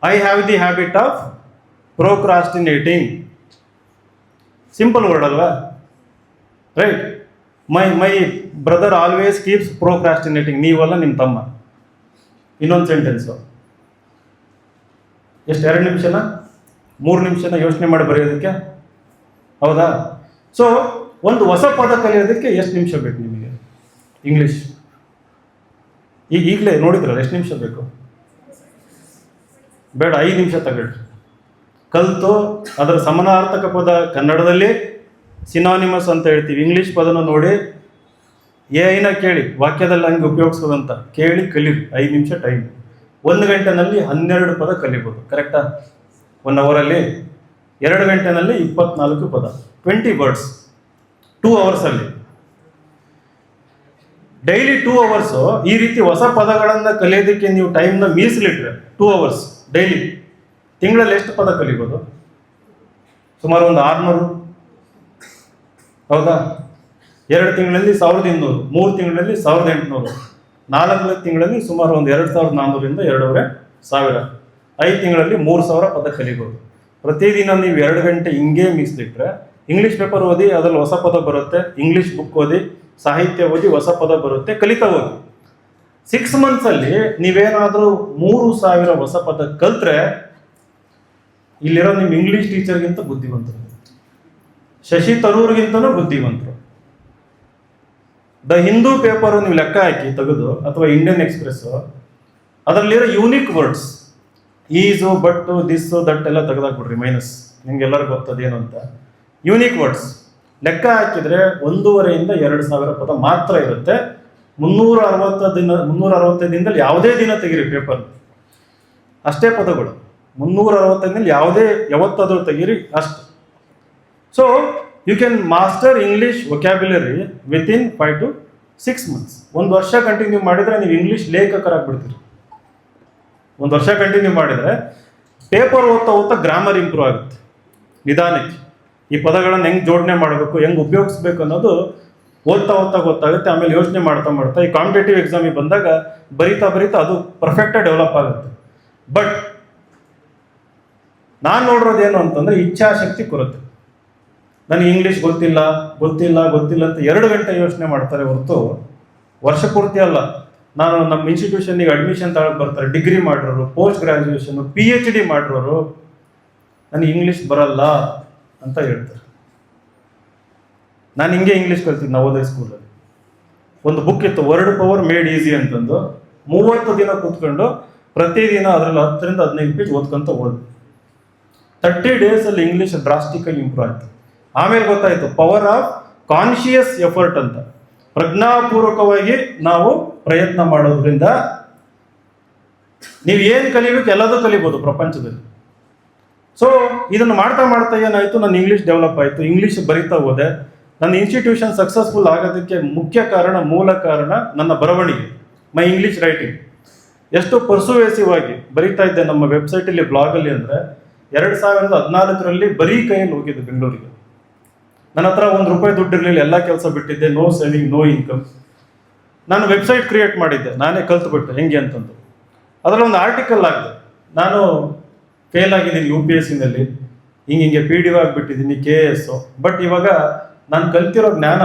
I have the habit of procrastinating. Simple word ಅಲ್ವಾ? Right. My brother always keeps procrastinating. ನೀವಲ್ಲ, ನಿಮ್ಮ ತಮ್ಮ. ಇನ್ನೊಂದು ಸೆಂಟೆನ್ಸು ಎಷ್ಟು? 2 ನಿಮಿಷನ 3 ನಿಮಿಷನ ಯೋಚನೆ ಮಾಡಿ ಬರೆಯೋದಕ್ಕೆ, ಹೌದಾ? ಸೊ ಒಂದು ಹೊಸ ಪದ ಕಲಿಯೋದಕ್ಕೆ ಎಷ್ಟು ನಿಮಿಷ ಬೇಕು ನಿಮಗೆ ಇಂಗ್ಲೀಷ್? ಈಗಲೇ ನೋಡಿದ್ರಲ್ಲ, ಎಷ್ಟು ನಿಮಿಷ ಬೇಕು? ಬೇಡ, 5 ನಿಮಿಷ ತಗೊಳ್ರಿ. ಕಲಿತು ಅದರ ಸಮಾನಾರ್ಥಕ ಪದ ಕನ್ನಡದಲ್ಲಿ ಸಿನಾನಿಮಸ್ ಅಂತ ಹೇಳ್ತೀವಿ. ಇಂಗ್ಲೀಷ್ ಪದನ ನೋಡಿ ಏನ ಕೇಳಿ, ವಾಕ್ಯದಲ್ಲಿ ಹಂಗೆ ಉಪಯೋಗಿಸೋದಂತ ಕೇಳಿ ಕಲೀರಿ. 5 ನಿಮಿಷ ಟೈಮ್. 1 ಗಂಟೆನಲ್ಲಿ 12 ಪದ ಕಲಿಬೋದು. ಕರೆಕ್ಟಾ? 1 ಅವರಲ್ಲಿ 2 ಗಂಟೆನಲ್ಲಿ 24 ಪದ, 20 ವರ್ಡ್ಸ್. 2 ಅವರ್ಸಲ್ಲಿ ಡೈಲಿ 2 ಅವರ್ಸು ಈ ರೀತಿ ಹೊಸ ಪದಗಳನ್ನು ಕಲಿಯೋದಕ್ಕೆ ನೀವು ಟೈಮ್ನ ಮೀಸಲಿಟ್ರೆ 2 ಅವರ್ಸ್ ಡೈಲಿ, ತಿಂಗಳಲ್ಲಿ ಎಷ್ಟು ಪದ ಕಲಿಬೋದು? ಸುಮಾರು ಒಂದು 600. ಹೌದಾ? 2 ತಿಂಗಳಲ್ಲಿ 1200, 3 ತಿಂಗಳಲ್ಲಿ 1800, 4 ತಿಂಗಳಲ್ಲಿ ಸುಮಾರು ಒಂದು 2400ರಿಂದ 2500, 5 ತಿಂಗಳಲ್ಲಿ 3000 ಪದ ಕಲಿಬೋದು. ಪ್ರತಿದಿನ ನೀವು 2 ಗಂಟೆ ಹಿಂಗೆ ಮೀಸಲಿಟ್ರೆ, ಇಂಗ್ಲೀಷ್ ಪೇಪರ್ ಓದಿ, ಅದರಲ್ಲಿ ಹೊಸ ಪದ ಬರುತ್ತೆ. ಇಂಗ್ಲೀಷ್ ಬುಕ್ ಓದಿ, ಸಾಹಿತ್ಯ ಓದಿ, ಹೊಸ ಪದ ಬರುತ್ತೆ, ಕಲಿತಾ ಹೋಗಿ. 6 ಮಂತ್ಸಲ್ಲಿ ನೀವೇನಾದರೂ 3000 ಹೊಸ ಪದ ಕಲ್ತ್ರೆ ಇಲ್ಲಿರೋ ನಿಮ್ಮ ಇಂಗ್ಲೀಷ್ ಟೀಚರ್ಗಿಂತ ಬುದ್ಧಿವಂತರು, ಶಶಿ ತರೂರ್ಗಿಂತನೂ ಬುದ್ಧಿವಂತರು. ದ ಹಿಂದೂ ಪೇಪರ್ ನೀವು ಲೆಕ್ಕ ಹಾಕಿ ತೆಗೆದು, ಅಥವಾ ಇಂಡಿಯನ್ ಎಕ್ಸ್ಪ್ರೆಸ್, ಅದರಲ್ಲಿರೋ unique words, is, but, this, that ಎಲ್ಲ ತೆಗೆದಾಕ್ಬಿಡ್ರಿ, ಮೈನಸ್. ನಿಮ್ಗೆಲ್ಲರಿಗೂ ಗೊತ್ತದೇನು ಅಂತ. ಯೂನಿಕ್ ವರ್ಡ್ಸ್ ಲೆಕ್ಕ ಹಾಕಿದ್ರೆ 1,500ರಿಂದ 2,000 ಪದ ಮಾತ್ರ ಇರುತ್ತೆ. 365 ದಿನದಲ್ಲಿ ಯಾವುದೇ ದಿನ ತೆಗೀರಿ ಪೇಪರ್, ಅಷ್ಟೇ ಪದಗಳು. 365 ಯಾವತ್ತಾದ್ರೂ ತೆಗೀರಿ, ಅಷ್ಟು. So you can master English vocabulary within 5 to 6 months. 1 ವರ್ಷ ಕಂಟಿನ್ಯೂ ಮಾಡಿದರೆ ನೀವು ಇಂಗ್ಲೀಷ್ ಲೇಖಕರಾಗ್ಬಿಡ್ತೀರಿ. 1 ವರ್ಷ ಕಂಟಿನ್ಯೂ ಮಾಡಿದರೆ ಪೇಪರ್ ಓದ್ತಾ ಗ್ರಾಮರ್ ಇಂಪ್ರೂವ್ ಆಗುತ್ತೆ. ನಿಧಾನಕ್ಕೆ ಈ ಪದಗಳನ್ನು ಹೆಂಗೆ ಜೋಡಣೆ ಮಾಡಬೇಕು, ಹೆಂಗೆ ಉಪಯೋಗಿಸ್ಬೇಕು ಅನ್ನೋದು ಓದ್ತಾ ಗೊತ್ತಾಗುತ್ತೆ. ಆಮೇಲೆ ಯೋಚನೆ ಮಾಡ್ತಾ ಈ ಕಾಂಪಿಟೇಟಿವ್ ಎಕ್ಸಾಮಿಗೆ ಬಂದಾಗ ಬರಿತಾ ಅದು ಪರ್ಫೆಕ್ಟಾಗಿ ಡೆವಲಪ್ ಆಗುತ್ತೆ. ಬಟ್ ನಾನು ನೋಡಿರೋದೇನು ಅಂತಂದರೆ, ಇಚ್ಛಾಶಕ್ತಿ ಕೊರತೆ. ನನಗೆ ಇಂಗ್ಲೀಷ್ ಗೊತ್ತಿಲ್ಲ ಅಂತ 2 ಗಂಟೆ ಯೋಚನೆ ಮಾಡ್ತಾರೆ ಹೊರತು ವರ್ಷ ಪೂರ್ತಿ ಅಲ್ಲ. ನಾನು ನಮ್ಮ ಇನ್ಸ್ಟಿಟ್ಯೂಷನ್ಗೆ ಅಡ್ಮಿಷನ್ ತಗೊಳಕ್ಕೆ ಬರ್ತಾರೆ, ಡಿಗ್ರಿ ಮಾಡಿರೋರು, ಪೋಸ್ಟ್ ಗ್ರಾಜ್ಯುಯೇಷನ್, PhD ಮಾಡಿರೋರು, ನನಗೆ ಇಂಗ್ಲೀಷ್ ಬರಲ್ಲ ಅಂತ ಹೇಳ್ತಾರೆ. ನಾನು ಹಿಂಗೆ ಇಂಗ್ಲೀಷ್ ಕಲ್ತಿದ್ದು ನವೋದಯ ಸ್ಕೂಲಲ್ಲಿ. ಒಂದು ಬುಕ್ ಇತ್ತು, ವರ್ಡ್ ಪವರ್ ಮೇಡ್ ಈಸಿ ಅಂತಂದು. 30 ದಿನ ಕೂತ್ಕೊಂಡು ಪ್ರತಿದಿನ ಅದರಲ್ಲಿ 10ರಿಂದ 15 ಪೇಜ್ ಓದ್ಕೊಂತ ಹೋದ್. 30 ಡೇಸಲ್ಲಿ ಇಂಗ್ಲೀಷ್ ಡ್ರಾಸ್ಟಿಕಲಿ ಇಂಪ್ರೂವ್ ಆಯಿತು. ಆಮೇಲೆ ಗೊತ್ತಾಯಿತು ಪವರ್ ಆಫ್ ಕಾನ್ಶಿಯಸ್ ಎಫರ್ಟ್ ಅಂತ. ಪ್ರಜ್ಞಾಪೂರ್ವಕವಾಗಿ ನಾವು ಪ್ರಯತ್ನ ಮಾಡೋದ್ರಿಂದ ನೀವು ಏನು ಕಲಿಬೇಕು ಎಲ್ಲದೂ ಕಲಿಬೋದು ಪ್ರಪಂಚದಲ್ಲಿ. ಸೊ ಇದನ್ನು ಮಾಡ್ತಾ ಏನಾಯಿತು, ನನ್ನ ಇಂಗ್ಲೀಷ್ ಡೆವಲಪ್ ಆಯಿತು, ಇಂಗ್ಲೀಷ್ ಬರಿತಾ ಹೋದೆ. ನನ್ನ ಇನ್ಸ್ಟಿಟ್ಯೂಷನ್ ಸಕ್ಸಸ್ಫುಲ್ ಆಗೋದಕ್ಕೆ ಮೂಲ ಕಾರಣ ನನ್ನ ಬರವಣಿಗೆ. ಮೈ ಇಂಗ್ಲೀಷ್ ರೈಟಿಂಗ್ ಎಷ್ಟು ಪರ್ಸುವೇಸಿವ್ ಆಗಿ ಬರೀತಾ ಇದ್ದೆ ನಮ್ಮ ವೆಬ್ಸೈಟಲ್ಲಿ, ಬ್ಲಾಗಲ್ಲಿ. ಅಂದರೆ 2014ರಲ್ಲಿ ಬರೀ ಕೈಯಲ್ಲಿ ಹೋಗಿದ್ದು ಬೆಂಗಳೂರಿಗೆ. ನನ್ನ ಹತ್ರ ₹1 ದುಡ್ಡು ಇರಲಿಲ್ಲ, ಎಲ್ಲ ಕೆಲಸ ಬಿಟ್ಟಿದ್ದೆ, ನೋ ಸೇವಿಂಗ್, ನೋ ಇನ್ಕಮ್. ನಾನು ವೆಬ್ಸೈಟ್ ಕ್ರಿಯೇಟ್ ಮಾಡಿದ್ದೆ, ನಾನೇ ಕಲ್ತ್ಬಿಟ್ಟೆ ಹೆಂಗೆ ಅಂತಂದು. ಅದರಲ್ಲಿ ಒಂದು ಆರ್ಟಿಕಲ್ ಆಗಿದೆ, ನಾನು ಫೇಲ್ ಆಗಿದ್ದೀನಿ UPSCನಲ್ಲಿ, ಹಿಂಗೆ PDO ಆಗಿಬಿಟ್ಟಿದ್ದೀನಿ, KS. ಬಟ್ ಇವಾಗ ನಾನು ಕಲ್ತಿರೋ ಜ್ಞಾನ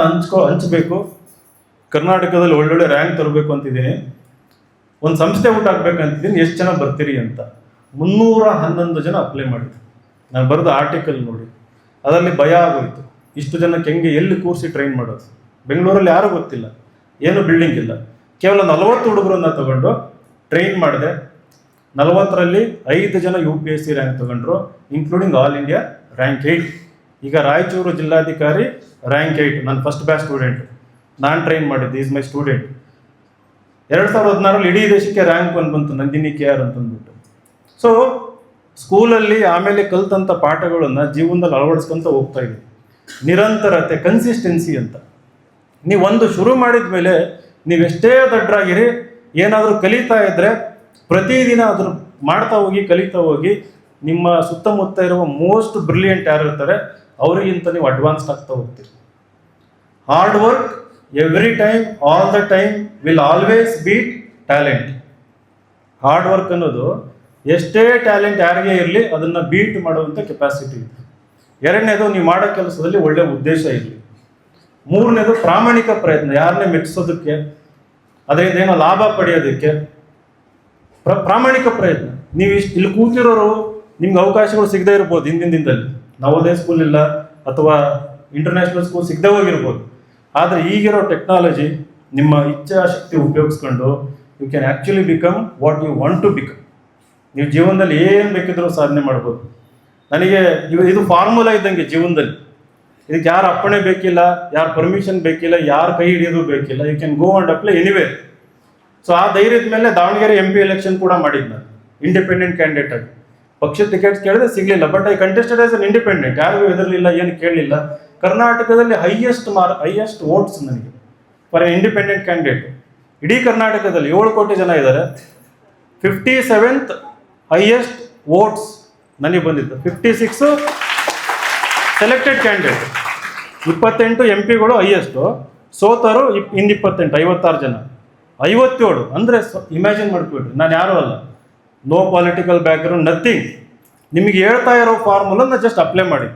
ಹಂಚಬೇಕು, ಕರ್ನಾಟಕದಲ್ಲಿ ಒಳ್ಳೊಳ್ಳೆ ರ್ಯಾಂಕ್ ತರಬೇಕು ಅಂತಿದ್ದೀನಿ, ಒಂದು ಸಂಸ್ಥೆ ಹಾಕ್ಬೇಕಂತಿದ್ದೀನಿ, ಎಷ್ಟು ಜನ ಬರ್ತೀರಿ ಅಂತ. 311 ಜನ ಅಪ್ಲೈ ಮಾಡಿದ್ರು. ನಾನು ಬರೆದ ಆರ್ಟಿಕಲ್ ನೋಡಿ, ಅದರಲ್ಲಿ ಭಯ ಆಗೋಯ್ತು, ಇಷ್ಟು ಜನಕ್ಕೆ ಹೆಂಗೆ ಎಲ್ಲಿ ಕೂರಿಸಿ ಟ್ರೈನ್ ಮಾಡೋದು. ಬೆಂಗಳೂರಲ್ಲಿ ಯಾರೂ ಗೊತ್ತಿಲ್ಲ, ಏನು ಬಿಲ್ಡಿಂಗ್ ಇಲ್ಲ. ಕೇವಲ 40 ಹುಡುಗರನ್ನ ತಗೊಂಡು ಟ್ರೈನ್ ಮಾಡಿದೆ. 40ರಲ್ಲಿ 5 ಜನ UPSC ರ್ಯಾಂಕ್ ತಗೊಂಡ್ರು, ಇನ್ಕ್ಲೂಡಿಂಗ್ ಆಲ್ ಇಂಡಿಯಾ ರ್ಯಾಂಕ್ 8. ಈಗ ರಾಯಚೂರು ಜಿಲ್ಲಾಧಿಕಾರಿ ರ್ಯಾಂಕ್ 8, ನಾನು ಫಸ್ಟ್ ಬ್ಯಾಚ್ ಸ್ಟೂಡೆಂಟ್, ನಾನು ಟ್ರೈನ್ ಮಾಡಿದ್ದೆ, ಈಸ್ ಮೈ ಸ್ಟೂಡೆಂಟ್. 2016ರಲ್ಲಿ ಇಡೀ ದೇಶಕ್ಕೆ ರ್ಯಾಂಕ್ 1 ಬಂತು, ನಂದಿನಿ KR ಅಂತಂದ್ಬಿಟ್ಟು. ಸೊ ಸ್ಕೂಲಲ್ಲಿ ಆಮೇಲೆ ಕಲ್ತಂಥ ಪಾಠಗಳನ್ನು ಜೀವನದಲ್ಲಿ ಅಳವಡಿಸ್ಕೊಂತ ಹೋಗ್ತಾ ಇದ್ದೀವಿ. ನಿರಂತರತೆ, ಕನ್ಸಿಸ್ಟೆನ್ಸಿ ಅಂತ. ನೀವು ಒಂದು ಶುರು ಮಾಡಿದ ಮೇಲೆ ನೀವೆಷ್ಟೇ ದಡ್ಡರಾಗಿರಿ, ಏನಾದರೂ ಕಲಿತಾ ಇದ್ದರೆ ಪ್ರತಿದಿನ ಅದ್ರ ಮಾಡ್ತಾ ಹೋಗಿ, ಕಲಿತಾ ಹೋಗಿ, ನಿಮ್ಮ ಸುತ್ತಮುತ್ತ ಇರುವ ಮೋಸ್ಟ್ ಬ್ರಿಲಿಯಂಟ್ ಯಾರು ಇರ್ತಾರೆ ಅವರಿಗಿಂತ ನೀವು ಅಡ್ವಾನ್ಸ್ಡ್ ಆಗ್ತಾ ಹೋಗ್ತೀರಿ. Hard work every time, all the time will always beat talent. Hard work ಅನ್ನೋದು ಎಷ್ಟೇ ಟ್ಯಾಲೆಂಟ್ ಯಾರಿಗೆ ಇರಲಿ ಅದನ್ನು ಬೀಟ್ ಮಾಡುವಂಥ ಕೆಪಾಸಿಟಿ ಇದೆ. ಎರಡನೇದು, ನೀವು ಮಾಡೋ ಕೆಲಸದಲ್ಲಿ ಒಳ್ಳೆಯ ಉದ್ದೇಶ ಇರಲಿ. ಮೂರನೇದು, ಪ್ರಾಮಾಣಿಕ ಪ್ರಯತ್ನ, ಯಾರನ್ನೇ ಮೆಚ್ಚಿಸೋದಕ್ಕೆ, ಅದರಿಂದ ಏನೋ ಲಾಭ ಪಡೆಯೋದಕ್ಕೆ ಪ್ರಾಮಾಣಿಕ ಪ್ರಯತ್ನ. ನೀವು ಇಲ್ಲಿ ಕೂತಿರೋರು ನಿಮ್ಗೆ ಅವಕಾಶಗಳು ಸಿಗದೇ ಇರ್ಬೋದು, ಹಿಂದಿನ ದಿನದಲ್ಲಿ ನವೋದಯ ಸ್ಕೂಲ್ ಇಲ್ಲ ಅಥವಾ ಇಂಟರ್ನ್ಯಾಷನಲ್ ಸ್ಕೂಲ್ ಸಿಗದೆ ಹೋಗಿರ್ಬೋದು. ಆದರೆ ಈಗಿರೋ ಟೆಕ್ನಾಲಜಿ, ನಿಮ್ಮ ಇಚ್ಛಾಶಕ್ತಿ ಉಪಯೋಗಿಸ್ಕೊಂಡು you can actually become what you want to become. ನೀವು ಜೀವನದಲ್ಲಿ ಏನು ಬೇಕಿದ್ರೂ ಸಾಧನೆ ಮಾಡ್ಬೋದು. ನನಗೆ ಇದು ಫಾರ್ಮುಲಾ ಇದ್ದಂಗೆ ಜೀವನದಲ್ಲಿ. ಇದಕ್ಕೆ ಯಾರು ಅಪ್ಪಣೆ ಬೇಕಿಲ್ಲ, ಯಾರು ಪರ್ಮಿಷನ್ ಬೇಕಿಲ್ಲ, ಯಾರು ಕೈ ಹಿಡಿಯೋದು ಬೇಕಿಲ್ಲ. You can go and apply anywhere. So ಆ ಧೈರ್ಯದ ಮೇಲೆ ದಾವಣಗೆರೆ MP ಎಲೆಕ್ಷನ್ ಕೂಡ ಮಾಡಿದ್ದು ನಾನು, ಇಂಡಿಪೆಂಡೆಂಟ್ ಕ್ಯಾಂಡಿಡೇಟ್ ಆಗಿ. ಪಕ್ಷದ ಟಿಕೆಟ್ಸ್ ಕೇಳಿದ್ರೆ ಸಿಗಲಿಲ್ಲ, but I contested as an independent. ಯಾರಿಗೂ ಹೆದರಲಿಲ್ಲ, ಏನು ಕೇಳಲಿಲ್ಲ. ಕರ್ನಾಟಕದಲ್ಲಿ ಹೈಯೆಸ್ಟ್ ವೋಟ್ಸ್ ನನಗೆ ಫಾರ್ ಎನ್ ಇಂಡಿಪೆಂಡೆಂಟ್ ಕ್ಯಾಂಡಿಡೇಟ್. ಇಡೀ ಕರ್ನಾಟಕದಲ್ಲಿ 7 ಕೋಟಿ ಜನ ಇದ್ದಾರೆ. 57th ಹೈಯೆಸ್ಟ್ ವೋಟ್ಸ್ ನನಗೆ ಬಂದಿದ್ದು. 56 ಸೆಲೆಕ್ಟೆಡ್ ಕ್ಯಾಂಡಿಡೇಟ್, 28 MP ಹೈಯೆಸ್ಟು, ಸೋತರು 28, 56 ಜನ, 57. ಅಂದರೆ ಇಮ್ಯಾಜಿನ್ ಮಾಡ್ಕೊಳ್ರಿ, ನಾನು ಯಾರೂ ಅಲ್ಲ, ನೋ ಪಾಲಿಟಿಕಲ್ ಬ್ಯಾಕ್ಗ್ರೌಂಡ್, ನಥಿಂಗ್. ನಿಮಗೆ ಹೇಳ್ತಾ ಇರೋ ಫಾರ್ಮುಲನ್ನ ಜಸ್ಟ್ ಅಪ್ಲೈ ಮಾಡಿ.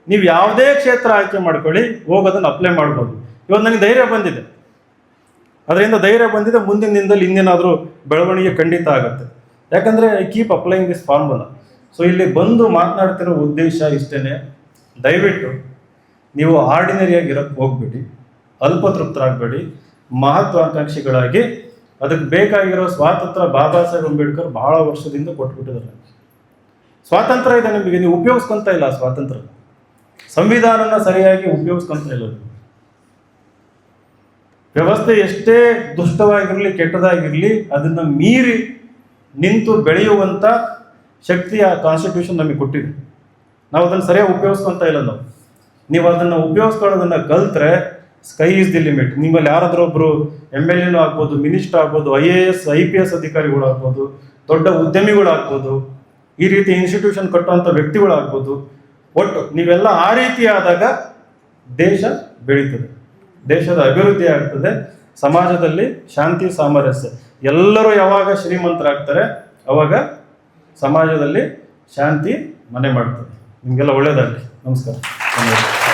ನೀವು ಯಾವುದೇ ಕ್ಷೇತ್ರ ಆಯ್ಕೆ ಮಾಡ್ಕೊಳ್ಳಿ, ಹೋಗೋದನ್ನು ಅಪ್ಲೈ ಮಾಡ್ಬೋದು. ಇವತ್ತು ನನಗೆ ಧೈರ್ಯ ಬಂದಿದೆ, ಅದರಿಂದ ಧೈರ್ಯ ಬಂದಿದೆ. ಮುಂದಿನ ದಿನದಲ್ಲಿ ಇನ್ನೇನಾದರೂ ಬೆಳವಣಿಗೆ ಖಂಡಿತ ಆಗುತ್ತೆ. ಯಾಕಂದರೆ I keep applying this formula. So ಇಲ್ಲಿ ಬಂದು ಮಾತನಾಡ್ತಿರೋ ಉದ್ದೇಶ ಇಷ್ಟೇ, ದಯವಿಟ್ಟು ನೀವು ಆರ್ಡಿನರಿಯಾಗಿ ಇರೋಕ್ಕೆ ಹೋಗ್ಬೇಡಿ, ಅಲ್ಪತೃಪ್ತರಾಗಬೇಡಿ, ಮಹತ್ವಾಕಾಂಕ್ಷಿಗಳಾಗಿ. ಅದಕ್ಕೆ ಬೇಕಾಗಿರೋ ಸ್ವಾತಂತ್ರ್ಯ ಬಾಬಾ ಸಾಹೇಬ್ ಅಂಬೇಡ್ಕರ್ ಬಹಳ ವರ್ಷದಿಂದ ಕೊಟ್ಬಿಟ್ಟಿದ್ದಾರೆ. ಸ್ವಾತಂತ್ರ್ಯ ಇದೆ ನಿಮಗೆ, ನೀವು ಉಪಯೋಗಿಸ್ಕೊಂತ ಇಲ್ಲ. ಸ್ವಾತಂತ್ರ್ಯ ಸಂವಿಧಾನನ ಸರಿಯಾಗಿ ಉಪಯೋಗಿಸ್ಕೊಂತ ಇಲ್ಲ. ವ್ಯವಸ್ಥೆ ಎಷ್ಟೇ ದುಷ್ಟವಾಗಿರಲಿ, ಕೆಟ್ಟದಾಗಿರಲಿ, ಅದನ್ನು ಮೀರಿ ನಿಂತು ಬೆಳೆಯುವಂಥ ಶಕ್ತಿ ಆ ಕಾನ್ಸ್ಟಿಟ್ಯೂಷನ್ ನಮಗೆ ಕೊಟ್ಟಿದೆ. ನಾವು ಅದನ್ನು ಸರಿಯಾಗಿ ಉಪಯೋಗಿಸ್ಕೊಂತ ಇಲ್ಲ. ನೀವು ಅದನ್ನು ಉಪಯೋಗಿಸ್ಕೊಳ್ಳೋದನ್ನು ಕಲ್ತ್ರೆ ಸ್ಕೈ ಈಸ್ ದಿ ಲಿಮಿಟ್. ನಿಮ್ಮಲ್ಲಿ ಯಾರಾದರೂ ಒಬ್ಬರು MLA ಆಗ್ಬೋದು, ಮಿನಿಸ್ಟರ್ ಆಗ್ಬೋದು, IAS IPS ಅಧಿಕಾರಿಗಳು ಆಗ್ಬೋದು, ದೊಡ್ಡ ಉದ್ಯಮಿಗಳಾಗ್ಬೋದು, ಈ ರೀತಿ ಇನ್ಸ್ಟಿಟ್ಯೂಷನ್ ಕಟ್ಟುವಂಥ ವ್ಯಕ್ತಿಗಳಾಗ್ಬೋದು. ಒಟ್ಟು ನೀವೆಲ್ಲ ಆ ರೀತಿ ಆದಾಗ ದೇಶ ಬೆಳೀತದೆ, ದೇಶದ ಅಭಿವೃದ್ಧಿ ಆಗ್ತದೆ, ಸಮಾಜದಲ್ಲಿ ಶಾಂತಿ ಸಾಮರಸ್ಯ. ಎಲ್ಲರೂ ಯಾವಾಗ ಶ್ರೀಮಂತರಾಗ್ತಾರೆ ಅವಾಗ ಸಮಾಜದಲ್ಲಿ ಶಾಂತಿ ಮನೆ ಮಾಡ್ತದೆ. ನಿಮಗೆಲ್ಲ ಒಳ್ಳೆಯದಾಗಲಿ. ನಮಸ್ಕಾರ.